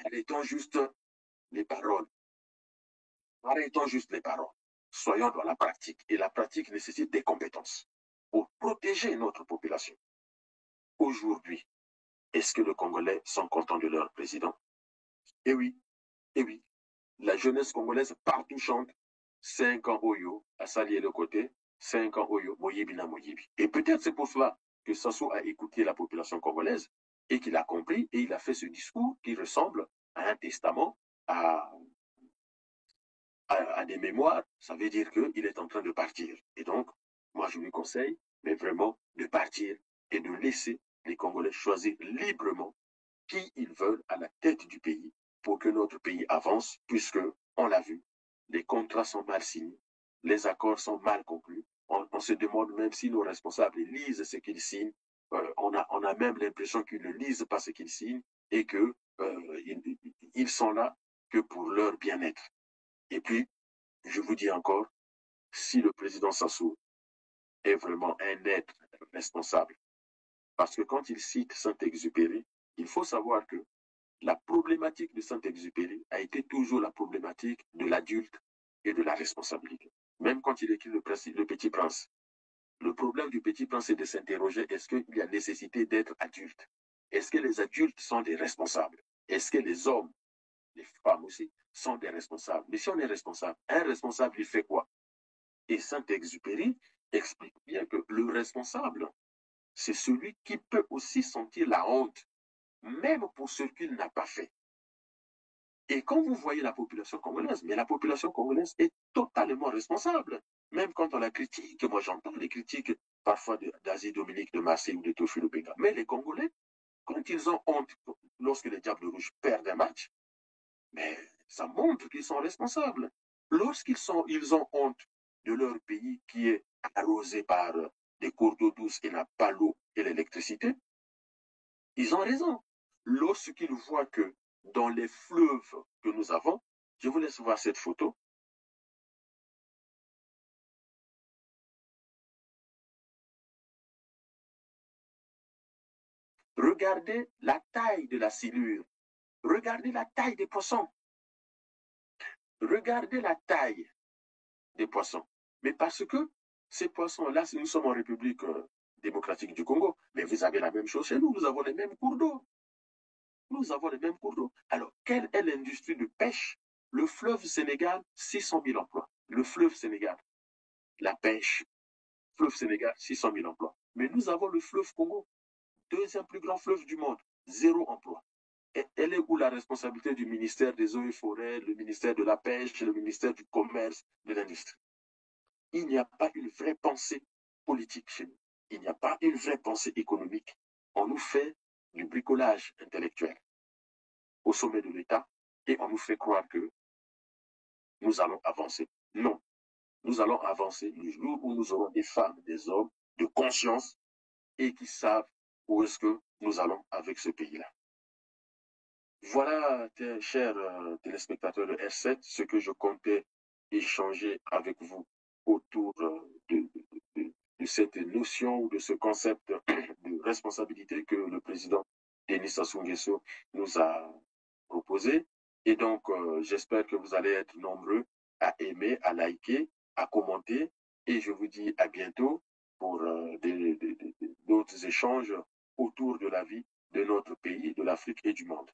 Arrêtons juste les paroles. Arrêtons juste les paroles. Soyons dans la pratique. Et la pratique nécessite des compétences pour protéger notre population. Aujourd'hui, est-ce que les Congolais sont contents de leur président? Eh oui, la jeunesse congolaise partout chante 5 ans Oyo, à salier le côté, 5 ans Oyo, Moyibi na Moyibi. Et peut-être c'est pour cela que Sassou a écouté la population congolaise et qu'il a compris et il a fait ce discours qui ressemble à un testament, à des mémoires. Ça veut dire qu'il est en train de partir. Et donc, moi je lui conseille, mais vraiment, de partir et de laisser les Congolais choisir librement qui ils veulent à la tête du pays pour que notre pays avance, puisque, on l'a vu, les contrats sont mal signés, les accords sont mal conclus. On se demande même si nos responsables lisent ce qu'ils signent. On a même l'impression qu'ils ne lisent pas ce qu'ils signent et que ils sont là que pour leur bien-être. Et puis, je vous dis encore, si le président Sassou est vraiment un être responsable, parce que quand il cite Saint-Exupéry, il faut savoir que la problématique de Saint-Exupéry a été toujours la problématique de l'adulte et de la responsabilité. Même quand il écrit le Petit Prince, le problème du Petit Prince est de s'interroger, est-ce qu'il y a nécessité d'être adulte? Est-ce que les adultes sont des responsables? Est-ce que les hommes, les femmes aussi, sont des responsables? Mais si on est responsable, un responsable, il fait quoi? Et Saint-Exupéry explique bien que le responsable, c'est celui qui peut aussi sentir la honte, même pour ce qu'il n'a pas fait. Et quand vous voyez la population congolaise, mais la population congolaise est totalement responsable. Même quand on la critique, moi j'entends les critiques parfois d'Asie Dominique de Marseille ou de Teofilo Benga. Mais les Congolais, quand ils ont honte, lorsque les Diables Rouges perdent un match, mais ça montre qu'ils sont responsables. Lorsqu'ils ont honte de leur pays qui est arrosé par des cours d'eau douce et n'a pas l'eau et l'électricité, ils ont raison. Lorsqu'ils voient que dans les fleuves que nous avons, je vous laisse voir cette photo. Regardez la taille de la silure. Regardez la taille des poissons. Regardez la taille des poissons. Mais parce que ces poissons-là, nous sommes en République démocratique du Congo, mais vous avez la même chose chez nous, nous avons les mêmes cours d'eau. Nous avons les mêmes cours d'eau. Alors, quelle est l'industrie de pêche? Le fleuve Sénégal, 600 000 emplois. Le fleuve Sénégal, la pêche. Fleuve Sénégal, 600 000 emplois. Mais nous avons le fleuve Congo, deuxième plus grand fleuve du monde, 0 emploi. Et elle est où la responsabilité du ministère des Eaux et Forêts, le ministère de la Pêche, le ministère du Commerce, de l'Industrie? Il n'y a pas une vraie pensée politique chez nous. Il n'y a pas une vraie pensée économique. On nous fait du bricolage intellectuel au sommet de l'État et on nous fait croire que nous allons avancer. Non, nous allons avancer le jour où nous aurons des femmes, des hommes de conscience et qui savent où est-ce que nous allons avec ce pays-là. Voilà, chers téléspectateurs de R7, ce que je comptais échanger avec vous autour de cette notion ou de ce concept de responsabilité que le président Denis Sassou Nguesso nous a proposé. Et donc, j'espère que vous allez être nombreux à aimer, à liker, à commenter. Et je vous dis à bientôt pour d'autres échanges autour de la vie de notre pays, de l'Afrique et du monde.